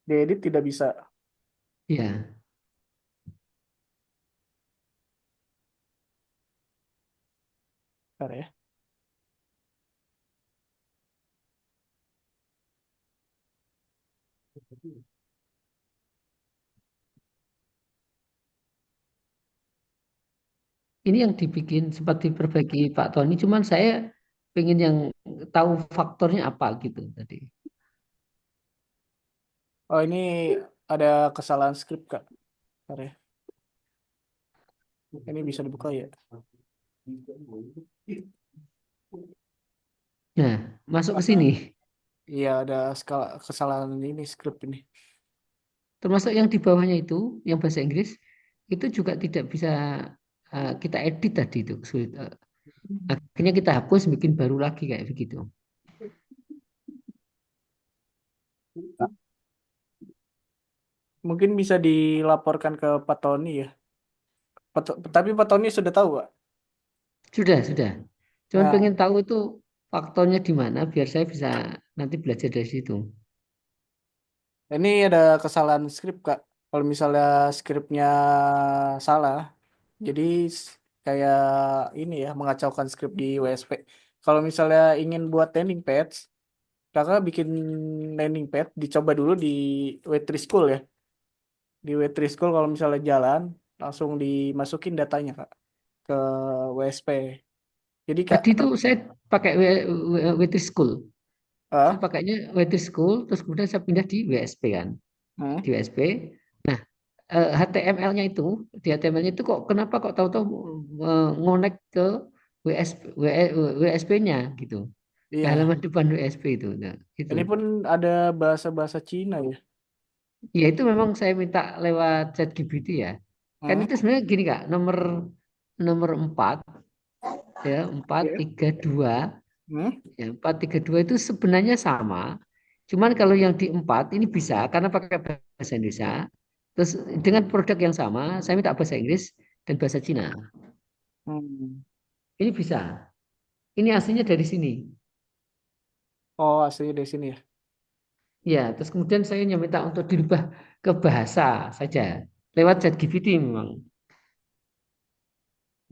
Diedit tidak bisa. Ya, Bentar ya. ini yang dibikin sempat diperbaiki Pak Tony. Cuman saya pengen yang tahu faktornya apa gitu tadi. Oh, ini ada kesalahan script, Kak. Bentar ya. Ini bisa dibuka ya? Nah, masuk ke sini. Iya, ada kesalahan ini script ini. Termasuk yang di bawahnya itu, yang bahasa Inggris, itu juga tidak bisa kita edit tadi itu. Sulit. Akhirnya kita hapus, bikin baru lagi kayak begitu. Mungkin bisa dilaporkan ke Pak Tony ya. Tapi Pak Tony sudah tahu, Pak. Sudah. Cuman Nah, pengen tahu itu faktornya di mana, biar saya bisa nanti belajar dari situ. ini ada kesalahan script, Kak. Kalau misalnya skripnya salah, jadi kayak ini ya, mengacaukan script di WSP. Kalau misalnya ingin buat landing page, kakak bikin landing page, dicoba dulu di W3 School ya. Di W3 School kalau misalnya jalan, langsung dimasukin datanya, Kak, ke WSP. Jadi, Kak, Tadi itu saya pakai Waitress School. Saya ah, pakainya Waitress School, terus kemudian saya pindah di WSP kan. Di hmm, WSP. Nah, HTML-nya itu, di HTML-nya itu kok kenapa kok tahu-tahu ngonek ke WSP-nya gitu. Ke iya. halaman depan WSP itu. Nah, itu. Ini pun ada bahasa-bahasa Cina ya. Ya itu memang saya minta lewat ChatGPT ya. Kan Hmm, itu sebenarnya gini Kak, nomor nomor 4 ya, empat iya. tiga dua Hmm, ya, 432 itu sebenarnya sama. Cuman kalau yang di 4 ini bisa karena pakai bahasa Indonesia. Terus dengan produk yang sama, saya minta bahasa Inggris dan bahasa Cina. hmm. Ini bisa. Ini aslinya dari sini. Oh, aslinya dari sini ya. Ya, terus kemudian saya hanya minta untuk dirubah ke bahasa saja. Lewat ChatGPT memang.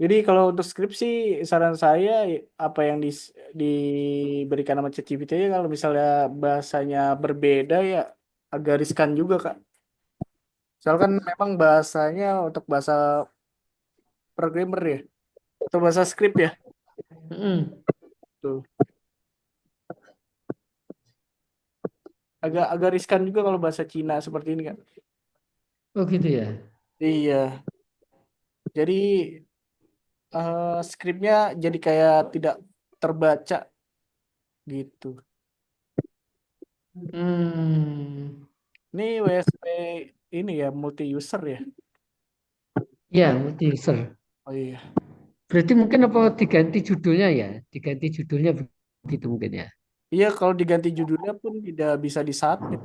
Jadi kalau untuk skripsi, saran saya apa yang diberikan sama ChatGPT ya, kalau misalnya bahasanya berbeda ya agak riskan juga, Kak. Soalnya kan memang bahasanya untuk bahasa programmer ya, atau bahasa script ya. Mm-mm. Tuh. Agak agak riskan juga kalau bahasa Cina seperti ini kan. Oh gitu ya. Iya. Jadi skripnya jadi kayak tidak terbaca gitu. Hmm. Ini WSP ini ya multi user ya. Ya, multi user. Oh iya. Berarti mungkin apa diganti judulnya ya? Diganti judulnya begitu mungkin ya. Iya, kalau diganti judulnya pun tidak bisa disubmit.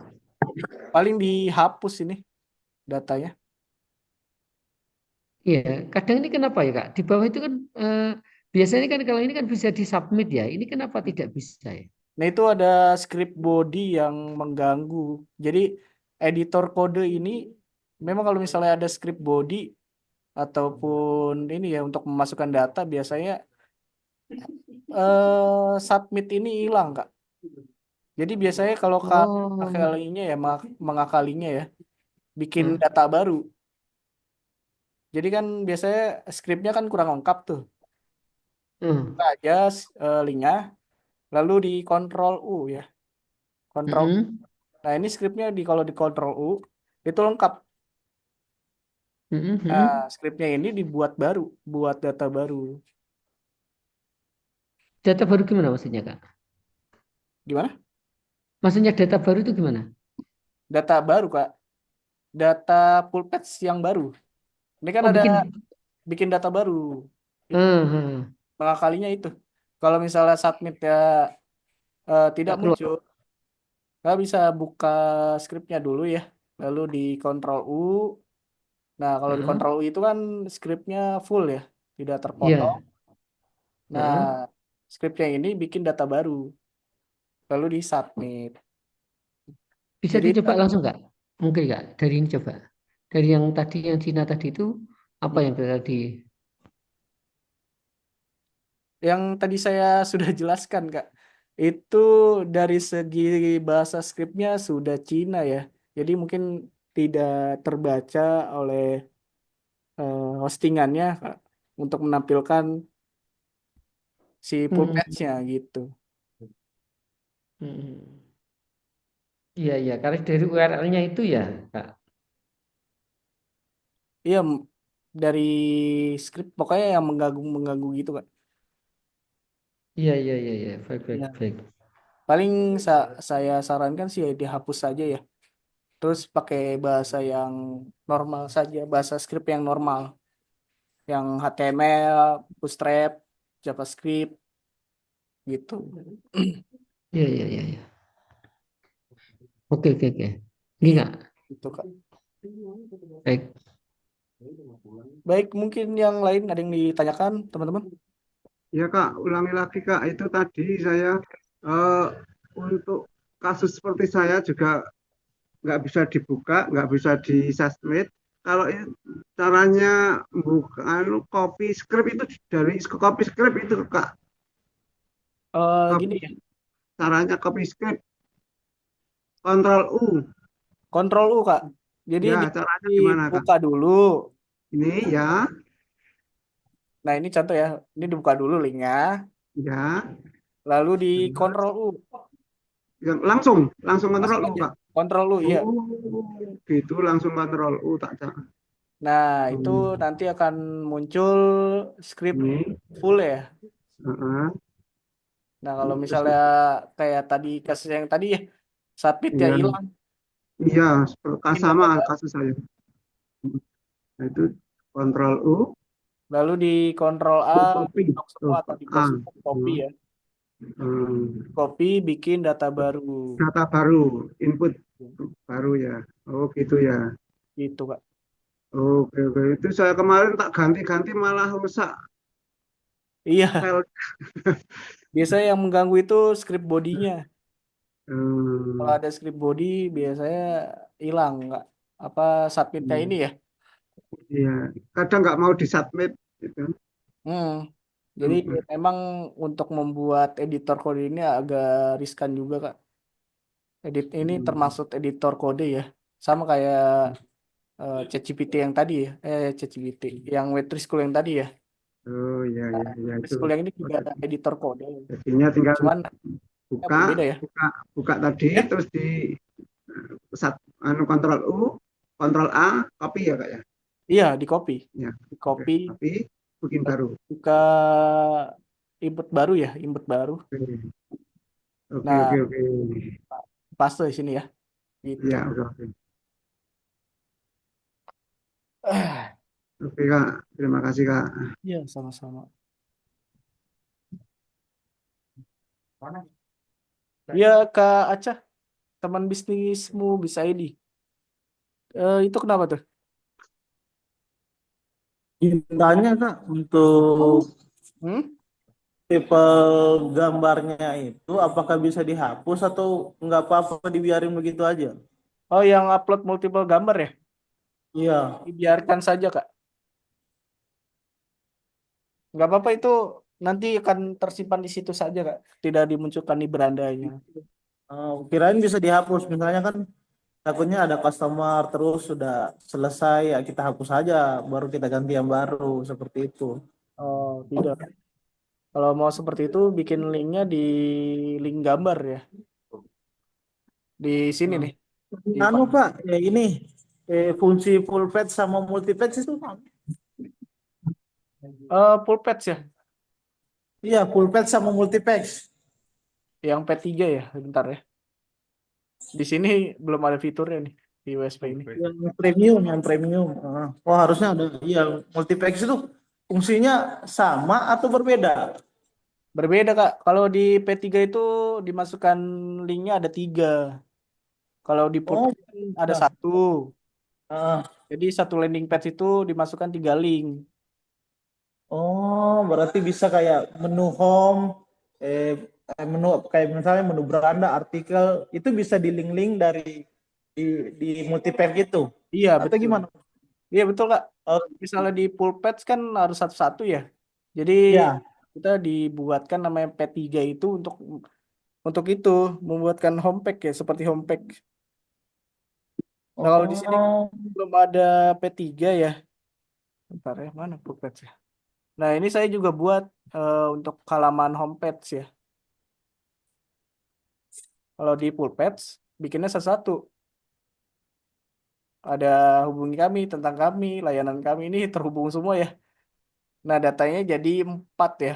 Paling dihapus ini datanya. Iya, kadang ini kenapa ya Kak? Di bawah itu kan biasanya kan kalau ini kan bisa disubmit ya. Ini kenapa tidak bisa ya? Nah, itu ada script body yang mengganggu. Jadi, editor kode ini memang kalau misalnya ada script body ataupun ini ya untuk memasukkan data biasanya submit ini hilang, Kak. Jadi biasanya kalau Oh, KAKL-nya ya mengakalinya ya bikin hmm, data baru. Jadi kan biasanya skripnya kan kurang lengkap tuh. hmm, Buka aja linknya, lalu di Ctrl U ya. Ctrl. hmm, Nah ini skripnya kalau di Ctrl U itu lengkap. hmm, Nah hmm. skripnya ini dibuat baru, buat data baru. Data baru gimana maksudnya Kak? Gimana? Maksudnya data baru itu gimana? Data baru, Kak. Data full patch yang baru. Ini kan Oh, ada bikin. bikin data baru. Hmm. Mengakalinya itu. Kalau misalnya submit ya tidak Nggak keluar. muncul, nggak bisa buka skripnya dulu ya. Lalu di Ctrl U. Nah, kalau di Heeh. Ctrl U itu kan skripnya full ya, tidak terpotong. Iya. Nah, Heeh. skripnya ini bikin data baru, lalu di submit. Bisa Jadi dicoba langsung nggak? Mungkin nggak? Dari ini coba. Dari yang tadi, yang Cina tadi itu, apa yang tadi? yang tadi saya sudah jelaskan, Kak, itu dari segi bahasa skripnya sudah Cina ya. Jadi mungkin tidak terbaca oleh hostingannya, Kak, untuk menampilkan si full Hmm. patch-nya gitu. Hmm. Iya, iya. Karena dari URL-nya itu ya, Kak. Iya, dari skrip pokoknya yang mengganggu gitu, Kak. Iya, iya, iya, iya. Baik, baik, Ya. baik. Paling saya sarankan sih ya dihapus saja ya. Terus pakai bahasa yang normal saja, bahasa skrip yang normal, yang HTML, Bootstrap, JavaScript gitu. Iya, iya, iya, iya. Oke, oke, oke. Ini Iya, Kak. gitu, Kak. Baik. Baik, mungkin yang lain ada yang ditanyakan, teman-teman? Ya Kak, ulangi lagi Kak. Itu tadi saya eh, untuk kasus seperti saya juga nggak bisa dibuka, nggak bisa di submit. Kalau caranya buka copy script itu dari copy script itu Kak. Gini Copy, ya, caranya copy script, Ctrl U. Ctrl U, Kak. Jadi Ya, caranya gimana Kak? dibuka dulu. Ini ya, Nah, ini contoh ya. Ini dibuka dulu linknya, ya, lalu di Ctrl U. yang langsung, langsung Ctrl Langsung U aja. Kak. Ctrl U, iya. Oh, gitu langsung Ctrl U tak Cak. Nah, itu Hmm, nanti akan muncul script ini, full ya. heeh. Nah, kalau Terus, misalnya kayak tadi kasus yang tadi ya, submitnya iya, hilang, iya, bikin sama data baru. kasus saya. Nah, itu Ctrl U, Lalu di Ctrl A, copy, blok semua atau di A, close semua, copy Hmm, ya. hmm. Copy, bikin data baru. Data baru, input baru ya. Oh gitu ya. Gitu, Kak. Oke, oke. Itu saya kemarin tak ganti-ganti malah rusak Iya, file. biasanya yang mengganggu itu script bodinya. Kalau Hmm, ada script body, biasanya hilang, nggak apa submitnya ini ya. iya. Kadang nggak mau disubmit gitu. Hmm. Jadi Hmm, hmm. memang untuk membuat editor kode ini agak riskan juga, Kak. Ini Hmm. termasuk editor kode ya. Sama kayak ChatGPT yang tadi ya. ChatGPT yang Web3 School yang tadi ya. Oh iya, iya, iya Web3 itu. School yang ini juga ada editor kode. Jadinya tinggal Cuman ya buka, berbeda ya. buka, buka tadi, Ya, terus di Ctrl U, Ctrl A, copy ya kak ya. iya di copy. Ya, Di oke. copy, Copy, bikin baru. buka input baru ya, input baru. Oke, oke, Nah, oke. paste di sini ya. Gitu. Ya, oke, oke. Oke kak, terima kasih kak. Iya, sama-sama. Iya, Kak Acah, teman bisnismu bisa ID. Itu kenapa tuh? Tanya Kak, untuk Hmm? tipe gambarnya itu apakah bisa dihapus atau nggak apa-apa dibiarin begitu aja? Oh, yang upload multiple gambar ya? Iya. Dibiarkan saja, Kak. Nggak apa-apa itu nanti akan tersimpan di situ saja, Kak. Tidak dimunculkan di berandanya. Kirain bisa dihapus, misalnya kan takutnya ada customer terus sudah selesai ya kita hapus aja, baru kita ganti yang baru seperti itu. Oh, tidak. Kalau mau seperti itu, bikin linknya di link gambar ya. Di sini Hmm. nih. Di Anu Pak, ya ini fungsi full page sama multi page itu Pak. full patch ya. Iya, full page sama multi page. Yang P3 ya, bentar ya. Di sini belum ada fiturnya nih di WSP ini. Yang premium. Wah, harusnya ada. Iya, multiplex itu fungsinya sama atau berbeda? Berbeda Kak. Kalau di P3 itu dimasukkan linknya ada 3. Kalau di Oh, Pulpet kan ada nah. 1. Ah, Jadi satu landing page itu dimasukkan 3 link. oh, berarti bisa kayak menu home, menu kayak misalnya menu beranda, artikel itu bisa di link-link dari di multipage gitu. Iya Atau betul. gimana? Iya betul Kak. Oh, Misalnya di Pulpet kan harus satu-satu ya. Jadi ya. kita dibuatkan namanya P3 itu untuk itu membuatkan homepage ya seperti homepage. Nah, kalau di sini kan Oh, belum ada P3 ya. Bentar ya, mana Pulpet ya? Nah, ini saya juga buat untuk halaman homepage ya. Kalau di Pulpet bikinnya satu-satu. Ada hubungi kami, tentang kami, layanan kami ini terhubung semua ya. Nah, datanya jadi 4 ya.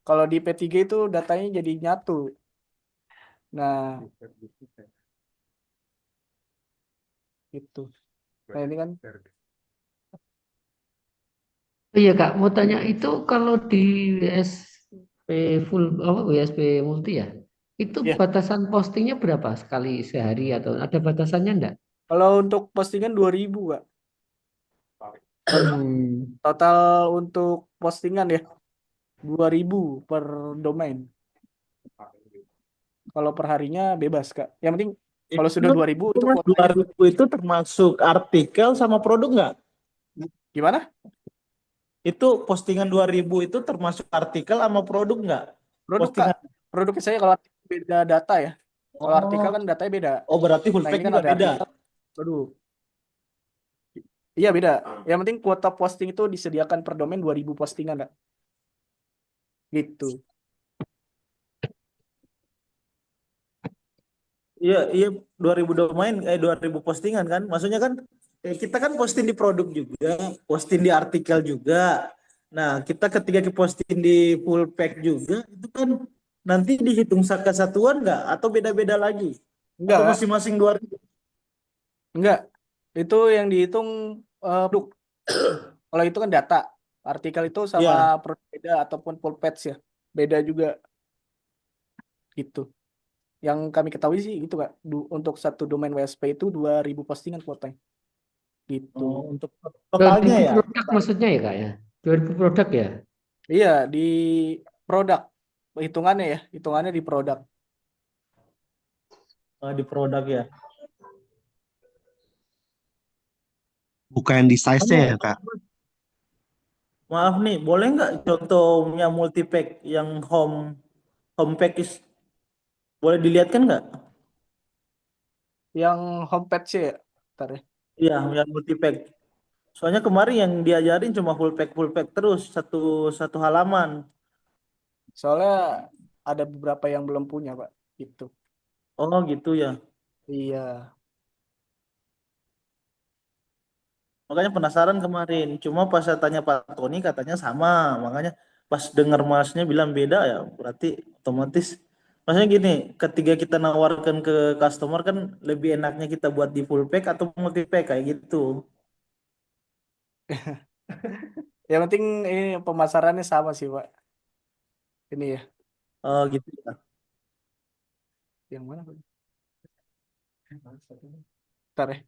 Kalau di P3 itu datanya jadi nyatu. Nah, itu. Nah, ini kan Iya Kak, mau tanya itu kalau di WSP full apa WSP multi ya, itu ya. batasan postingnya berapa sekali sehari atau ada batasannya enggak? Kalau untuk postingan 2000, Kak. Hmm. Total untuk postingan ya 2000 per domain. Kalau per harinya bebas, Kak. Yang penting kalau sudah 2000 itu Mas, kuotanya 2000 itu termasuk artikel sama produk nggak? gimana? Itu postingan 2000 itu termasuk artikel sama produk nggak? Produk, Kak. Postingan. Produknya saya kalau beda data ya. Kalau artikel Oh, kan datanya beda. oh berarti full Nah, ini pack kan juga ada beda. artikel, produk. Iya, beda. Yang penting kuota posting itu disediakan per domain 2000 postingan, Kak. Gitu. Iya, iya 2000 domain, 2000 postingan kan? Maksudnya kan kita kan posting di produk juga, posting di artikel juga. Nah, kita ketika posting di full pack juga, itu kan nanti dihitung kesatuan nggak? Atau beda-beda lagi? Enggak, Atau Kak. masing-masing 2000? Enggak. Itu yang dihitung produk. Kalau itu kan data. Artikel itu sama Ya. produk beda ataupun full page ya. Beda juga gitu. Yang kami ketahui sih gitu Kak. Untuk satu domain WSP itu 2000 postingan kuotanya. Gitu. Oh, untuk totalnya 2000 ya? produk maksudnya ya Kak ya? 2000 produk ya? Iya, di produk. Hitungannya ya. Hitungannya di produk. Di produk ya. Bukan di size-nya ya, Kak. Maaf nih, boleh nggak contohnya multipack yang home package boleh dilihatkan nggak? Yang homepage ya. Bentar ya. Iya, yang multipack. Soalnya kemarin yang diajarin cuma full pack terus satu satu halaman. Soalnya ada beberapa yang belum punya Pak. Gitu. Oh gitu ya. Iya. Makanya penasaran kemarin. Cuma pas saya tanya Pak Tony katanya sama. Makanya pas dengar masnya bilang beda ya berarti otomatis. Maksudnya gini, ketika kita nawarkan ke customer kan lebih enaknya kita buat di full pack atau multi pack kayak gitu. Yang penting ini pemasarannya sama sih Pak. Ini ya. Oh gitu ya. Yang mana Pak? Bentar ya.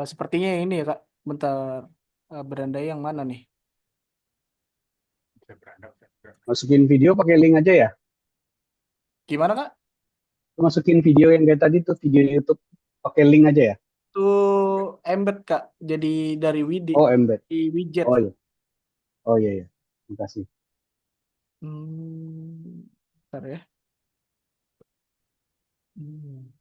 Sepertinya ini ya Kak. Bentar. Beranda yang mana nih? Masukin video pakai link aja ya? Gimana Kak? masukin video yang kayak tadi tuh, video YouTube pakai link aja ya? Itu embed Kak, jadi dari Oh, embed. di widget. Oh iya. Oh iya ya. Terima kasih. Bentar ya. Hmm.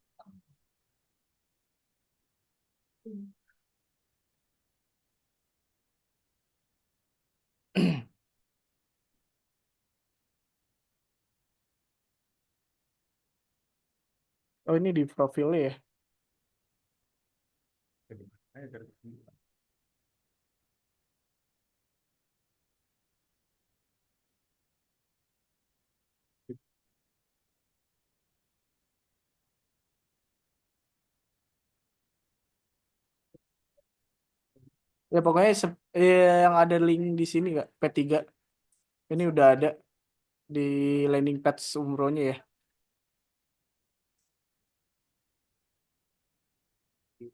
Oh ini di profilnya ya. Ya pokoknya yang ada link di sini Kak, P3. Ini udah ada di landing page umrohnya ya.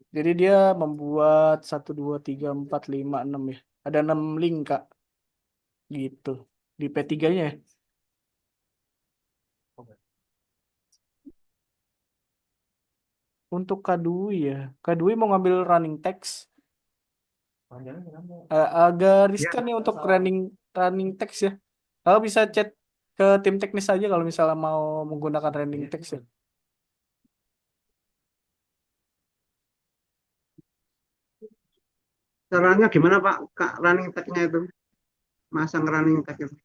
Jadi dia membuat 1, 2, 3, 4, 5, 6 ya. Ada 6 link Kak. Gitu. Di P3-nya ya. Untuk Kadui ya. Kadui mau ngambil running text. Agak riskan ya untuk running text ya. Kalau bisa chat ke tim teknis aja kalau misalnya mau menggunakan running text ya. Caranya gimana Pak? Kak, running tag-nya itu? Masang running tag itu.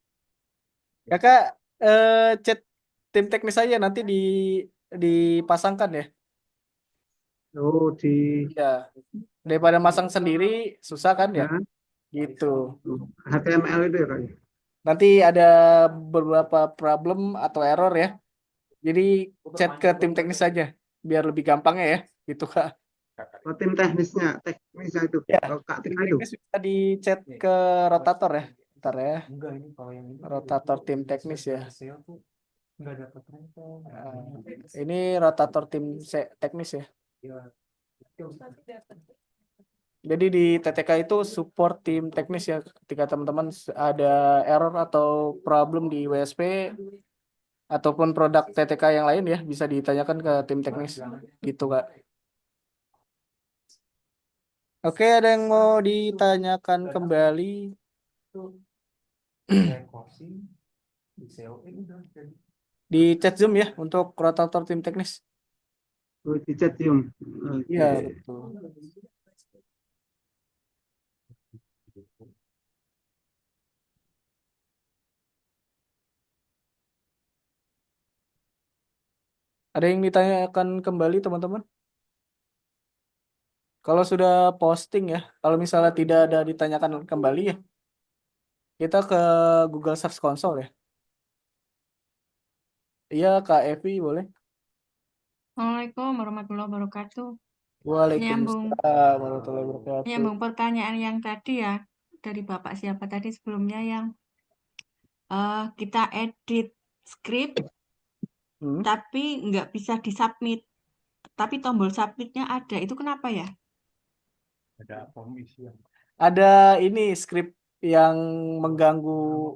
Kakak chat tim teknis aja nanti dipasangkan ya. Oh, di Ya. Daripada masang sendiri susah kan ya. ya, Gitu. HTML itu ya Kak? Nanti ada beberapa problem atau error ya. Jadi chat ke tim teknis saja biar lebih gampang ya gitu Kak. Oh, tim teknisnya itu. Ya, Oh, Kak tim tim itu. teknis bisa di chat ke rotator ya. Ntar ya. Rotator tim teknis ya. Ini rotator tim teknis ya. Jadi di TTK itu support tim teknis ya. Ketika teman-teman ada error atau problem di WSP ataupun produk TTK yang lain ya bisa ditanyakan ke tim teknis gitu Kak. Oke, ada yang mau ditanyakan kembali? Di chat Zoom ya untuk rotator tim teknis. Oh, di chat Zoom. Iya, Oke. betul. Ada yang ditanyakan kembali teman-teman? Kalau sudah posting ya, kalau misalnya tidak ada ditanyakan kembali ya, kita ke Google Search Console ya. Iya, Kak Evi boleh. Assalamualaikum warahmatullahi wabarakatuh. Waalaikumsalam warahmatullahi wabarakatuh. Nyambung pertanyaan yang tadi ya, dari Bapak siapa tadi sebelumnya yang kita edit script tapi nggak bisa disubmit. Tapi tombol submitnya ada, itu kenapa ya? Ada ini script yang mengganggu,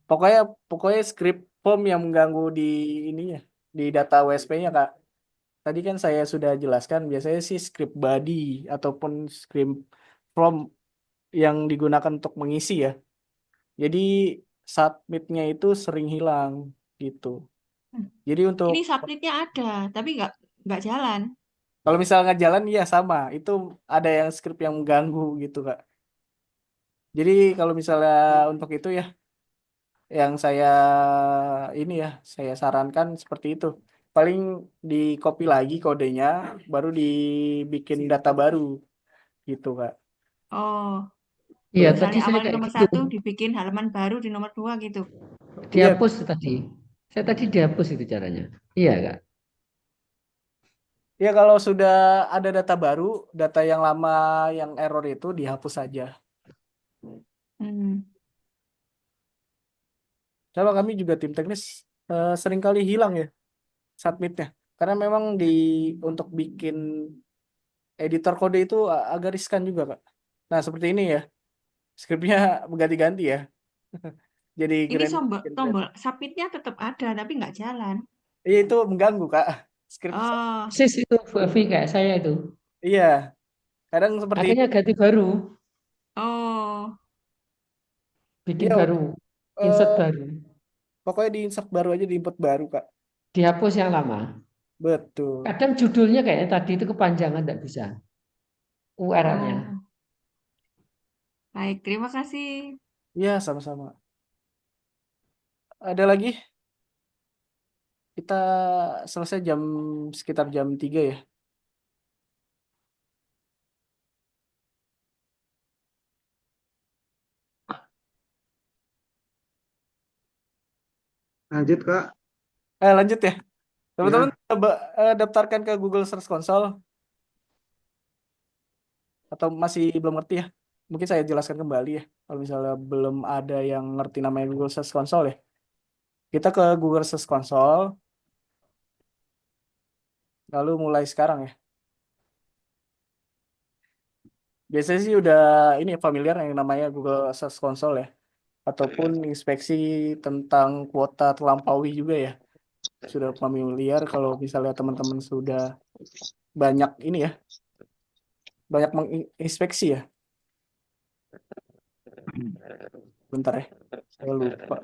pokoknya script form yang mengganggu di ininya, di data WSP-nya Kak. Tadi kan saya sudah jelaskan biasanya sih script body ataupun script form yang digunakan untuk mengisi ya. Jadi submitnya itu sering hilang gitu. Jadi untuk Ini submitnya ada, tapi nggak jalan. kalau misalnya nggak jalan ya sama, itu ada yang script yang mengganggu gitu Kak. Jadi kalau misalnya untuk itu ya, yang saya sarankan seperti itu. Paling di copy lagi kodenya, baru dibikin data baru gitu Kak. Oh, Iya, misalnya tadi saya awal di kayak nomor gitu. 1 dibikin halaman baru di nomor 2 gitu. Dihapus tadi. Saya tadi dihapus itu caranya. Iya, Kak. Ya kalau sudah ada data baru, data yang lama yang error itu dihapus saja. Coba kami juga tim teknis seringkali hilang ya submitnya. Karena memang untuk bikin editor kode itu agak riskan juga Kak. Nah seperti ini ya, skripnya berganti-ganti ya. Jadi Ini tombol submitnya tetap ada, tapi nggak jalan. Iya itu mengganggu Kak. Script. Oh, Sis itu Bu Evi kayak saya itu. Iya, kadang seperti itu. Akhirnya ganti baru, oh, bikin Iya, baru, insert eh, baru, pokoknya di insert baru aja, di input baru Kak. dihapus yang lama. Betul. Kadang judulnya kayaknya tadi itu kepanjangan nggak bisa. URL-nya. oh. Baik, terima kasih. Iya, sama-sama. Ada lagi? Kita selesai sekitar jam 3 ya. Lanjut Kak. Lanjut ya. Teman-teman Ya, coba daftarkan ke Google Search Console atau masih belum ngerti ya? Mungkin saya jelaskan kembali ya. Kalau misalnya belum ada yang ngerti namanya Google Search Console ya. Kita ke Google Search Console, lalu mulai sekarang ya. Biasanya sih udah ini ya, familiar yang namanya Google Search Console ya. Ataupun inspeksi tentang kuota terlampaui juga ya. Sudah familiar kalau misalnya teman-teman sudah banyak ini ya, banyak menginspeksi ya. Bentar ya, saya lupa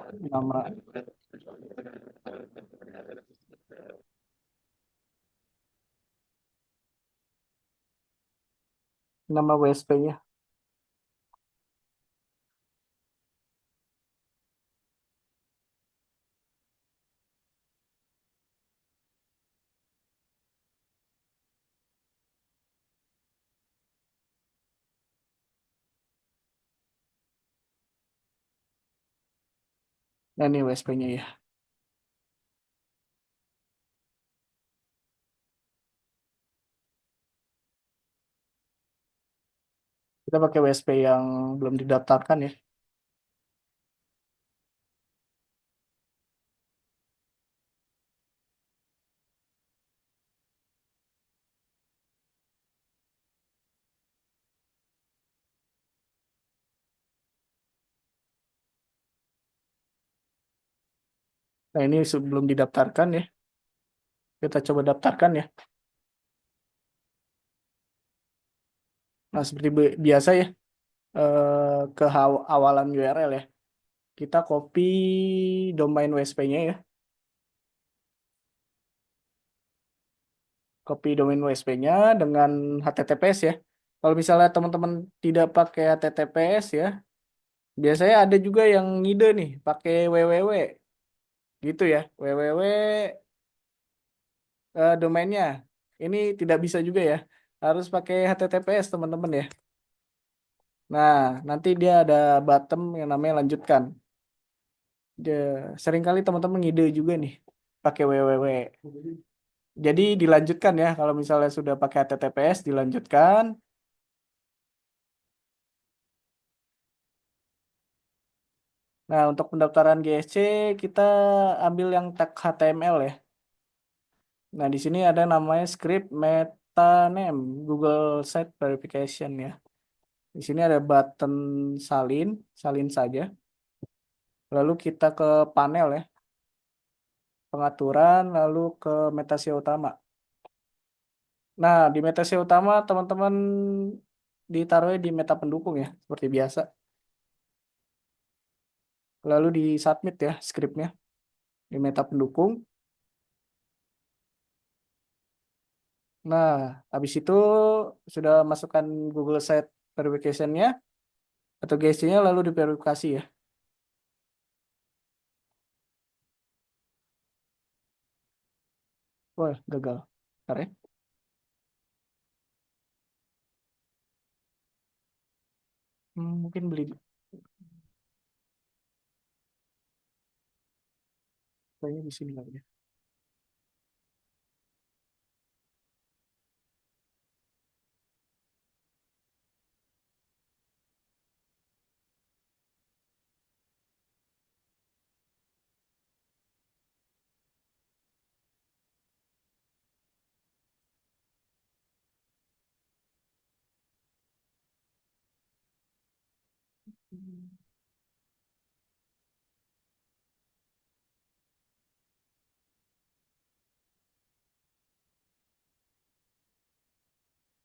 nama WSP-nya. Nah ini WSP-nya ya. Kita pakai WSP yang belum didaftarkan ya. Nah ini sebelum didaftarkan ya. Kita coba daftarkan ya. Nah seperti biasa ya, ke awalan URL ya. Kita copy domain WSP-nya ya. Copy domain WSP-nya dengan HTTPS ya. Kalau misalnya teman-teman tidak pakai HTTPS ya, biasanya ada juga yang ngide nih, pakai www gitu ya. Www domainnya. Ini tidak bisa juga ya. Harus pakai HTTPS teman-teman ya. Nah, nanti dia ada button yang namanya lanjutkan. Dia, seringkali teman-teman ngide juga nih pakai www. Jadi dilanjutkan ya, kalau misalnya sudah pakai HTTPS dilanjutkan. Nah, untuk pendaftaran GSC kita ambil yang tag HTML ya. Nah, di sini ada namanya script meta name Google Site Verification ya. Di sini ada button salin, salin saja. Lalu kita ke panel ya, pengaturan, lalu ke meta SEO utama. Nah, di meta SEO utama teman-teman ditaruhnya di meta pendukung ya, seperti biasa. Lalu di submit ya scriptnya di meta pendukung. Nah, habis itu sudah masukkan Google Site Verification-nya atau GSC-nya lalu diverifikasi ya. Wah, gagal. Bentar ya. Mungkin beli kayaknya di sini kali ya.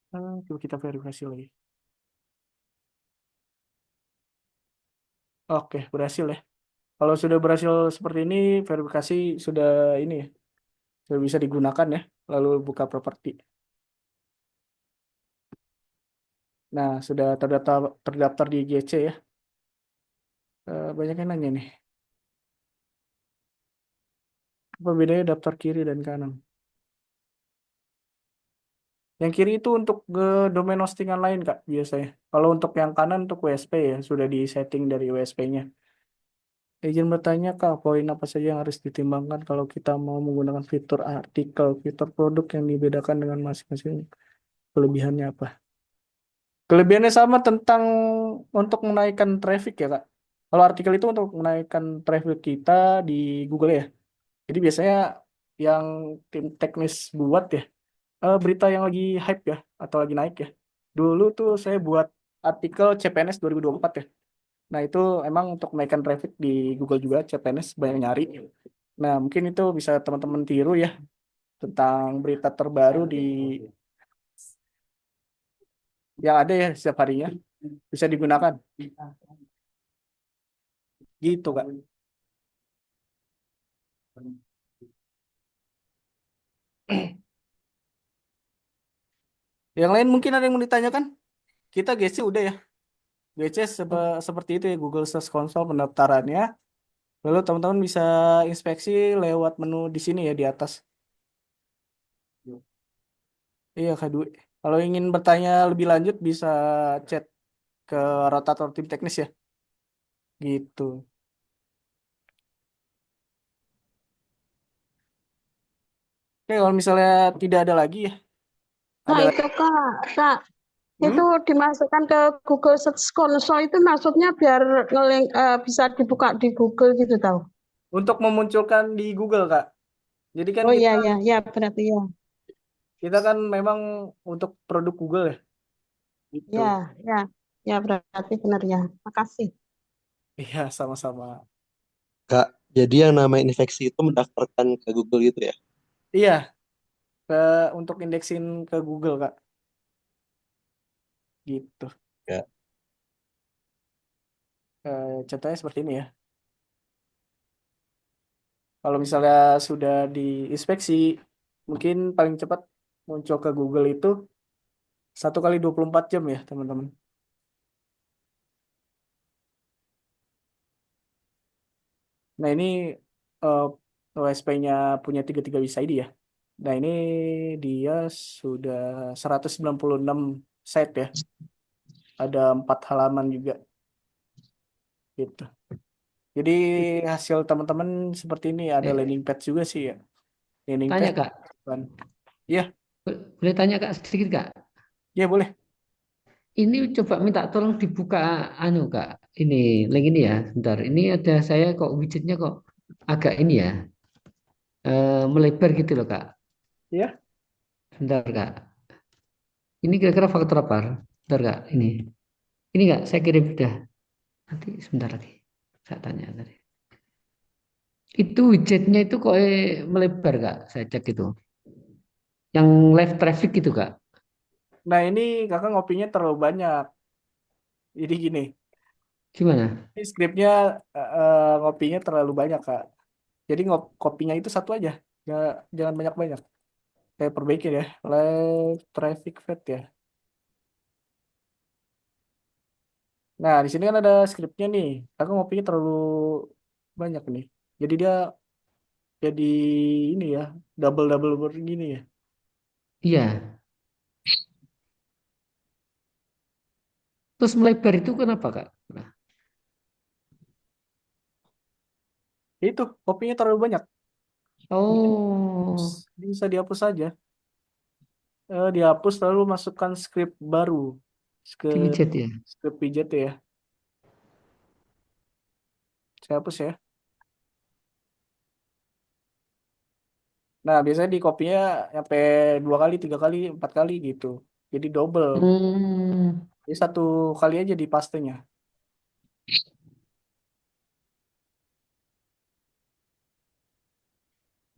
Coba kita verifikasi lagi. Oke, berhasil ya. Kalau sudah berhasil seperti ini, verifikasi sudah ini ya, sudah bisa digunakan ya. Lalu buka properti. Nah, sudah terdaftar di GC ya. Banyak yang nanya nih. Apa bedanya daftar kiri dan kanan? Yang kiri itu untuk domain hostingan lain, Kak, biasanya. Kalau untuk yang kanan untuk WSP ya, sudah di setting dari WSP-nya. Izin bertanya, Kak, poin apa saja yang harus ditimbangkan kalau kita mau menggunakan fitur artikel, fitur produk yang dibedakan dengan masing-masing kelebihannya apa? Kelebihannya sama tentang untuk menaikkan traffic ya, Kak. Kalau artikel itu untuk menaikkan traffic kita di Google ya. Jadi biasanya yang tim teknis buat ya, berita yang lagi hype ya, atau lagi naik ya. Dulu tuh saya buat artikel CPNS 2024 ya. Nah itu emang untuk menaikkan traffic di Google juga, CPNS banyak nyari. Nah mungkin itu bisa teman-teman tiru ya, tentang berita terbaru yang ada ya setiap harinya. Bisa digunakan. Gitu, Kak. Yang lain mungkin ada yang mau ditanyakan? Kita GC udah ya. GC seperti itu ya, Google Search Console pendaftarannya. Lalu teman-teman bisa inspeksi lewat menu di sini ya di atas. Iya, Kak Dwi. Kalau ingin bertanya lebih lanjut bisa chat ke rotator tim teknis ya. Gitu. Oke, kalau misalnya tidak ada lagi ya. Nah Ada itu Kak, itu Hmm? dimasukkan ke Google Search Console itu maksudnya biar bisa dibuka di Google gitu tahu. Untuk memunculkan di Google, Kak. Jadi kan Oh kita iya ya, ya berarti ya. kita kan memang untuk produk Google ya. Gitu. Ya, ya. Ya berarti benar ya. Makasih. Iya, sama-sama. Kak, jadi yang nama infeksi itu mendaftarkan ke Google gitu ya? Iya, ke untuk indeksin ke Google, Kak. Gitu. Ya. Contohnya seperti ini ya. Kalau misalnya sudah diinspeksi, mungkin paling cepat muncul ke Google itu 1 kali 24 jam ya, teman-teman. Nah, ini eh, OSP-nya punya 33 bisa ID ya. Nah, ini dia sudah 196 site ya. Ada 4 halaman juga gitu. Jadi hasil teman-teman seperti ini, ada landing page juga sih ya. Landing Tanya page Kak, kan. Iya, boleh tanya Kak sedikit Kak? iya boleh. Ini coba minta tolong dibuka anu Kak. Ini link ini ya, bentar. Ini ada saya kok widgetnya kok agak ini ya, melebar gitu loh Kak. Iya. Bentar Kak. Ini kira-kira faktor apa? Bentar Kak, ini. Ini Kak, saya kirim sudah. Nanti sebentar lagi. Saya tanya tadi. Itu widgetnya itu kok melebar Kak, saya cek itu. Yang live traffic gitu Kak. Nah, ini kakak ngopinya terlalu banyak. Jadi gini, Gimana? ini skripnya ngopinya terlalu banyak, Kak. Jadi kopinya itu satu aja. Jangan banyak-banyak. Saya perbaiki ya. Live traffic fed ya. Nah, di sini kan ada skripnya nih. Kakak ngopinya terlalu banyak nih. Jadi dia jadi ini ya, double-double begini ya. Iya. Terus melebar itu kenapa Kak? Nah, Itu kopinya terlalu banyak. Mungkin oh, bisa dihapus saja. Dihapus lalu masukkan skrip baru. di widget ya. Skrip pijat ya. Saya hapus ya. Nah, biasanya di kopinya sampai 2 kali, 3 kali, 4 kali gitu. Jadi double. Hmm, Jadi 1 kali aja di pastenya.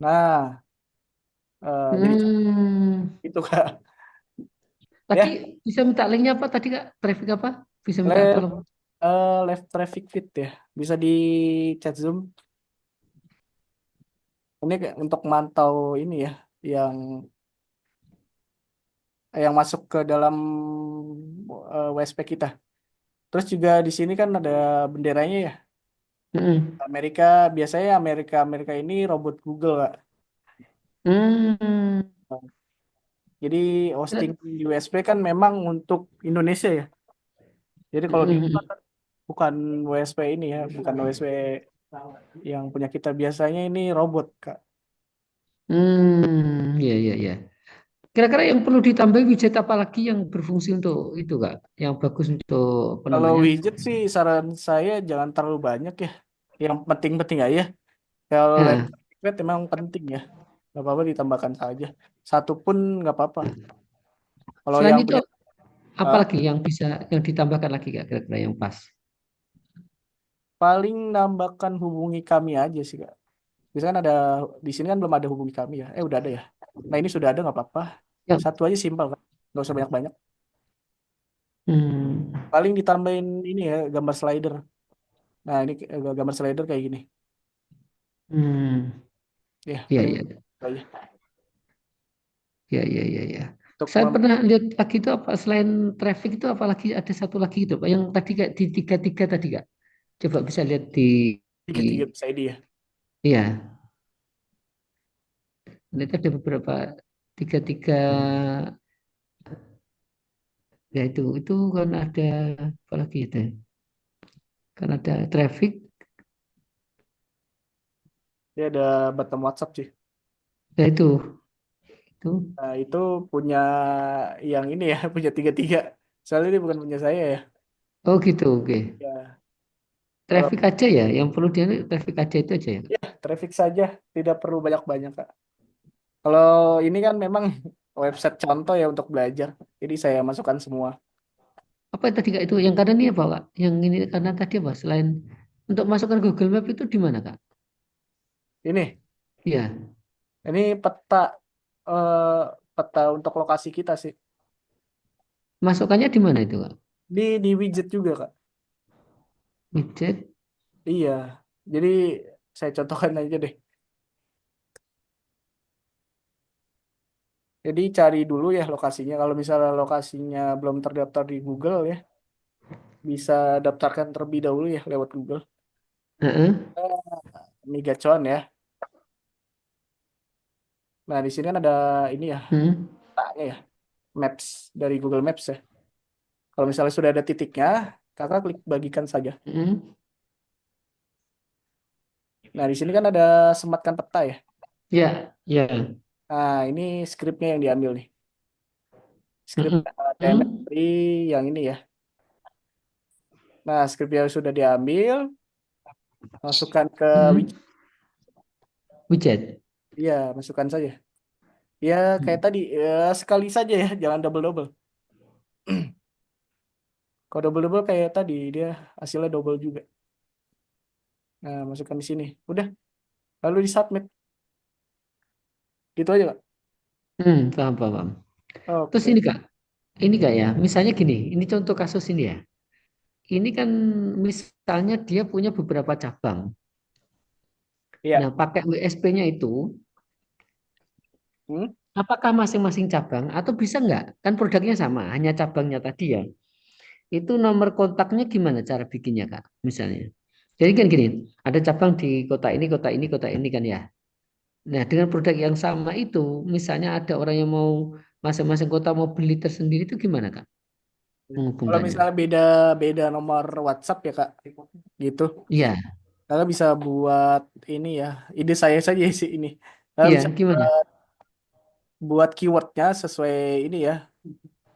Nah, jadi hmm. itu Kak. Tadi Ya, bisa minta linknya apa tadi Kak? Traffic apa? Bisa minta left, tolong. left traffic feed ya. Bisa di chat Zoom. Ini kayak untuk mantau ini ya, yang masuk ke dalam WSP kita. Terus juga di sini kan ada benderanya ya. Mm-mm. Amerika, biasanya Amerika ini robot Google, Kak. Hmm. Jadi hosting di WSP kan memang untuk Indonesia ya. Jadi kalau di luar Mm-mm. kan bukan WSP ini ya, bukan WSP yang punya kita, biasanya ini robot, Kak. Ya, ya, ya. Kira-kira yang perlu ditambah widget apa lagi yang berfungsi untuk itu Kak? Yang bagus untuk apa Kalau namanya? widget sih saran saya jangan terlalu banyak ya. Yang penting-penting aja. Kalau Ya. web memang penting ya. Gak apa-apa ditambahkan saja. Satu pun nggak apa-apa. Kalau Selain yang itu punya apa ah, lagi yang bisa yang ditambahkan lagi Kak kira-kira yang pas? paling nambahkan hubungi kami aja sih, Kak. Biasanya kan ada di sini kan belum ada hubungi kami ya. Udah ada ya. Nah ini sudah ada nggak apa-apa. Yang Satu aja simpel kan. Nggak usah banyak-banyak. hmm, Paling ditambahin ini ya gambar slider. Nah ini gambar slider kayak gini. hmm, Ya ya, paling ya, itu aja. ya, ya, ya, ya. Untuk Saya pernah lihat lagi itu apa selain traffic itu apalagi ada satu lagi itu Pak yang tadi kayak di tiga tadi Kak. Coba bisa lihat tiga-tiga bisa ide ya. iya, itu ada beberapa tiga ya itu kan ada apa lagi itu? Kan ada traffic, Dia ada button WhatsApp sih. ya itu. Nah, itu punya yang ini ya, punya tiga-tiga. Soalnya ini bukan punya saya ya. Oh gitu, oke. Ya, kalau Traffic aja ya, yang perlu dia traffic aja itu aja ya. ya traffic saja, tidak perlu banyak-banyak, Kak. Kalau ini kan memang website contoh ya untuk belajar. Jadi saya masukkan semua. Apa yang tadi Kak itu? Yang kanan ini apa Kak? Yang ini kanan tadi apa? Selain untuk masukkan Google Map itu di mana Kak? Ini, Iya, ini eh, peta untuk lokasi kita sih. masukkannya di mana itu Kak? Di widget juga, Kak. Widget. Iya. Jadi saya contohkan aja deh. Jadi cari dulu ya lokasinya. Kalau misalnya lokasinya belum terdaftar di Google ya, bisa daftarkan terlebih dahulu ya lewat Google. Heeh. Migacon ya. Nah, di sini kan ada ini ya, Hmm. petanya ya, Maps dari Google Maps ya. Kalau misalnya sudah ada titiknya, kakak klik bagikan saja. Hmm. Nah, di sini kan ada sematkan peta ya. Ya, ya. Nah, ini skripnya yang diambil nih. Skrip Hmm. TMS dari yang ini ya. Nah, skripnya sudah diambil, masukkan ke widget. Hmm. Widget. Iya, masukkan saja. Ya, kayak tadi, ya, sekali saja ya, jangan double-double. Kalau double-double kayak tadi, dia hasilnya double juga. Nah, masukkan di sini. Udah, lalu di-submit. Gitu aja, Kak. Paham, paham. Terus Oke. ini Kak ya, misalnya gini, ini contoh kasus ini ya. Ini kan misalnya dia punya beberapa cabang. Iya. Nah, pakai WSP-nya itu, Hmm? apakah masing-masing cabang atau bisa nggak? Kan produknya sama, hanya cabangnya tadi ya. Itu nomor kontaknya gimana cara bikinnya Kak? Misalnya. Jadi kan gini, ada cabang di kota ini, kota ini, kota ini kan ya. Nah, dengan produk yang sama itu, misalnya ada orang yang mau masing-masing kota mau beli tersendiri itu gimana Kak? Kalau Menghubungkannya. misalnya beda beda nomor WhatsApp ya, Kak, gitu. Iya, Kakak bisa buat ini ya. Ide saya saja sih ini. Kakak iya, bisa gimana? buat keywordnya sesuai ini ya,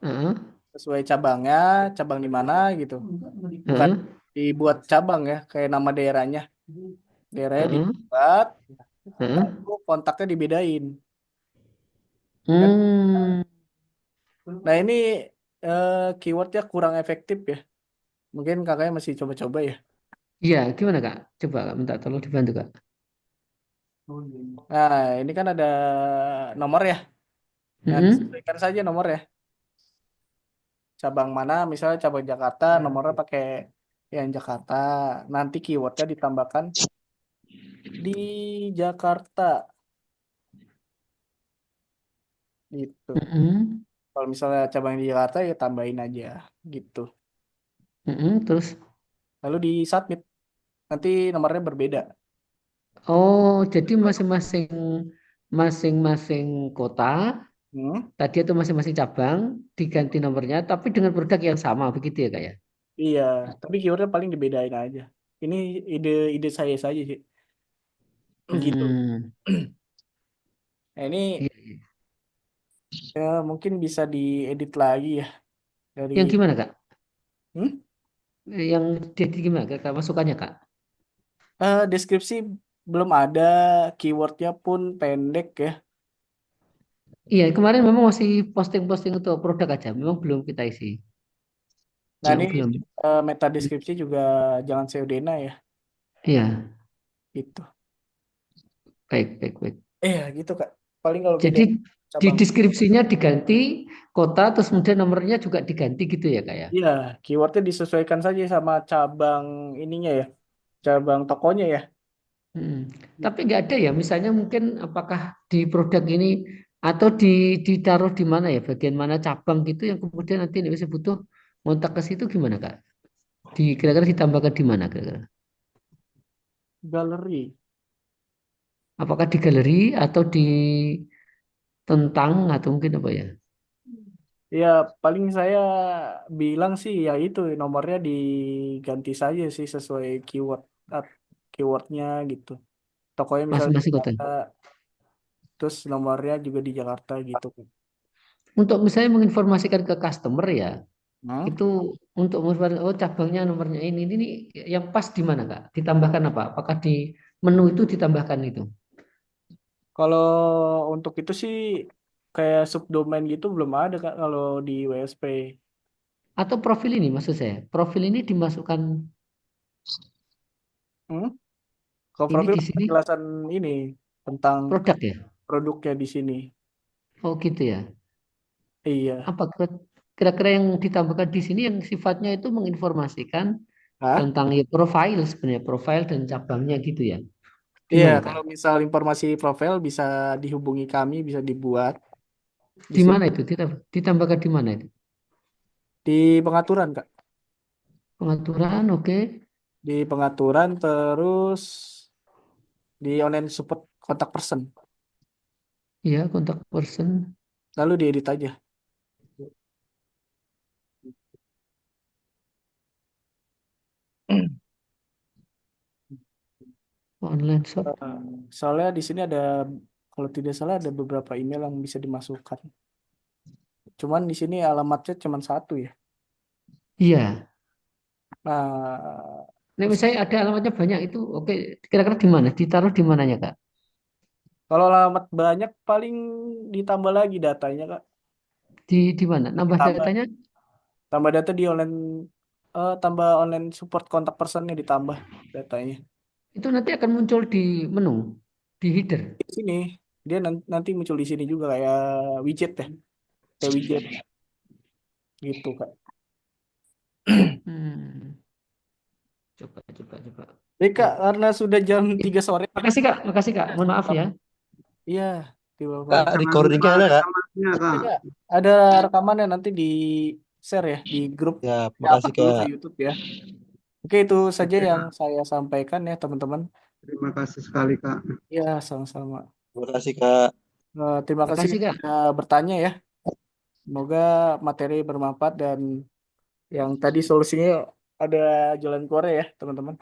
Heeh, sesuai cabangnya, cabang di mana gitu. Bukan heeh, dibuat cabang ya, kayak nama daerahnya. Daerahnya heeh, dibuat, heeh. lalu kontaknya dibedain. Kan? Hmm, Nah ini keywordnya kurang efektif ya. Mungkin kakaknya masih coba-coba ya. iya, gimana Kak? Coba Kak, minta tolong dibantu Kak. Nah ini kan ada nomor ya. Nah Heeh, disesuaikan saja nomor ya. cabang mana, misalnya cabang Jakarta, nomornya pakai yang Jakarta. Nanti keywordnya ditambahkan di Jakarta gitu. Mm-mm. Kalau misalnya cabang di Jakarta ya tambahin aja gitu. Mm-mm. Terus, Lalu di submit, nanti nomornya berbeda. oh, jadi masing-masing kota Hmm, tadi itu masing-masing cabang diganti nomornya, tapi dengan produk yang sama begitu ya kak ya? iya, tapi keywordnya paling dibedain aja. Ini ide saya saja sih, gitu. Hmm. Nah, ini Iya, iya. ya mungkin bisa diedit lagi ya dari Yang gimana kak? hmm? Yang jadi gimana kak masukannya kak? Deskripsi belum ada, keywordnya pun pendek ya. Iya kemarin memang masih posting-posting untuk produk aja, memang belum kita isi. Nah ini Memang belum. meta deskripsi juga jangan Seudena ya, Iya, gitu. baik baik baik. Gitu Kak. Paling kalau beda Jadi di cabang. deskripsinya diganti kota, terus kemudian nomornya juga diganti gitu ya kak ya? Iya, keywordnya disesuaikan saja sama cabang ininya ya, cabang tokonya ya. Hmm. Tapi nggak ada ya, misalnya mungkin apakah di produk ini atau ditaruh di mana ya, bagian mana cabang gitu yang kemudian nanti bisa butuh kontak ke situ gimana kak? Kira-kira ditambahkan di mana kira-kira? Galeri. Apakah di galeri atau di tentang atau mungkin apa ya? Ya paling saya bilang sih ya itu nomornya diganti saja sih sesuai keywordnya gitu. Tokonya misalnya di Masing-masing kota. Jakarta, terus nomornya juga di Jakarta gitu. Untuk misalnya menginformasikan ke customer ya, Hmm? itu untuk menginformasikan, oh cabangnya nomornya ini yang pas di mana kak? Ditambahkan apa? Apakah di menu itu ditambahkan itu? Kalau untuk itu sih kayak subdomain gitu belum ada Kak kalau di WSP. Atau profil ini maksud saya, profil ini dimasukkan Hmm? Kalau ini profil di sini penjelasan ini tentang produk ya? produknya di sini. Oh gitu ya. Iya. Apa kira-kira yang ditambahkan di sini yang sifatnya itu menginformasikan Hah? tentang ya profil sebenarnya profil dan cabangnya gitu ya? Iya, Gimana kak? kalau misal informasi profil bisa dihubungi kami, bisa dibuat di Di sini mana itu? Ditambahkan di mana itu? di pengaturan Kak. Pengaturan, oke. Di pengaturan terus di online support kontak person. Ya, kontak person, Lalu diedit aja. online shop. Soalnya di sini ada kalau tidak salah ada beberapa email yang bisa dimasukkan. Cuman di sini alamatnya cuma satu ya. Iya. Nah, Nah, misalnya ada alamatnya banyak itu, oke. Kira-kira di mana? Ditaruh di mananya kak? kalau alamat banyak paling ditambah lagi datanya Kak. Di mana? Nambah Tambah datanya tambah data di online tambah online support kontak personnya ditambah datanya. itu nanti akan muncul di menu, di header. Di sini dia nanti muncul di sini juga kayak widget ya, kayak widget gitu Kak. Hmm. Coba. Jadi Kak, Baik. karena sudah jam Ya, 3 sore, makasih kak. Mohon maaf ya. iya, tiba Kak, Jangan lupa recordingnya ada kak? rekamannya Kak. ada rekamannya nanti di share ya di grup Ya, ya apa makasih dulu kak. ke YouTube ya. Oke, itu saja Oke yang Kak, saya sampaikan ya teman-teman. terima kasih sekali Kak. Ya, sama-sama. Terima kasih kak. Terima kasih Makasih yang kak. sudah bertanya ya. Semoga materi bermanfaat dan yang tadi solusinya ada jalan keluar ya, teman-teman.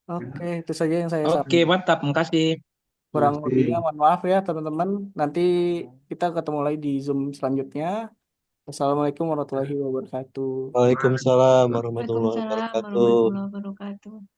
Oke, itu saja yang saya Oke, sampaikan. mantap. Makasih. Kurang lebihnya Oke. mohon maaf ya, teman-teman. Nanti kita ketemu lagi di Zoom selanjutnya. Wassalamualaikum warahmatullahi wabarakatuh. Waalaikumsalam warahmatullahi Waalaikumsalam wabarakatuh. warahmatullahi wabarakatuh.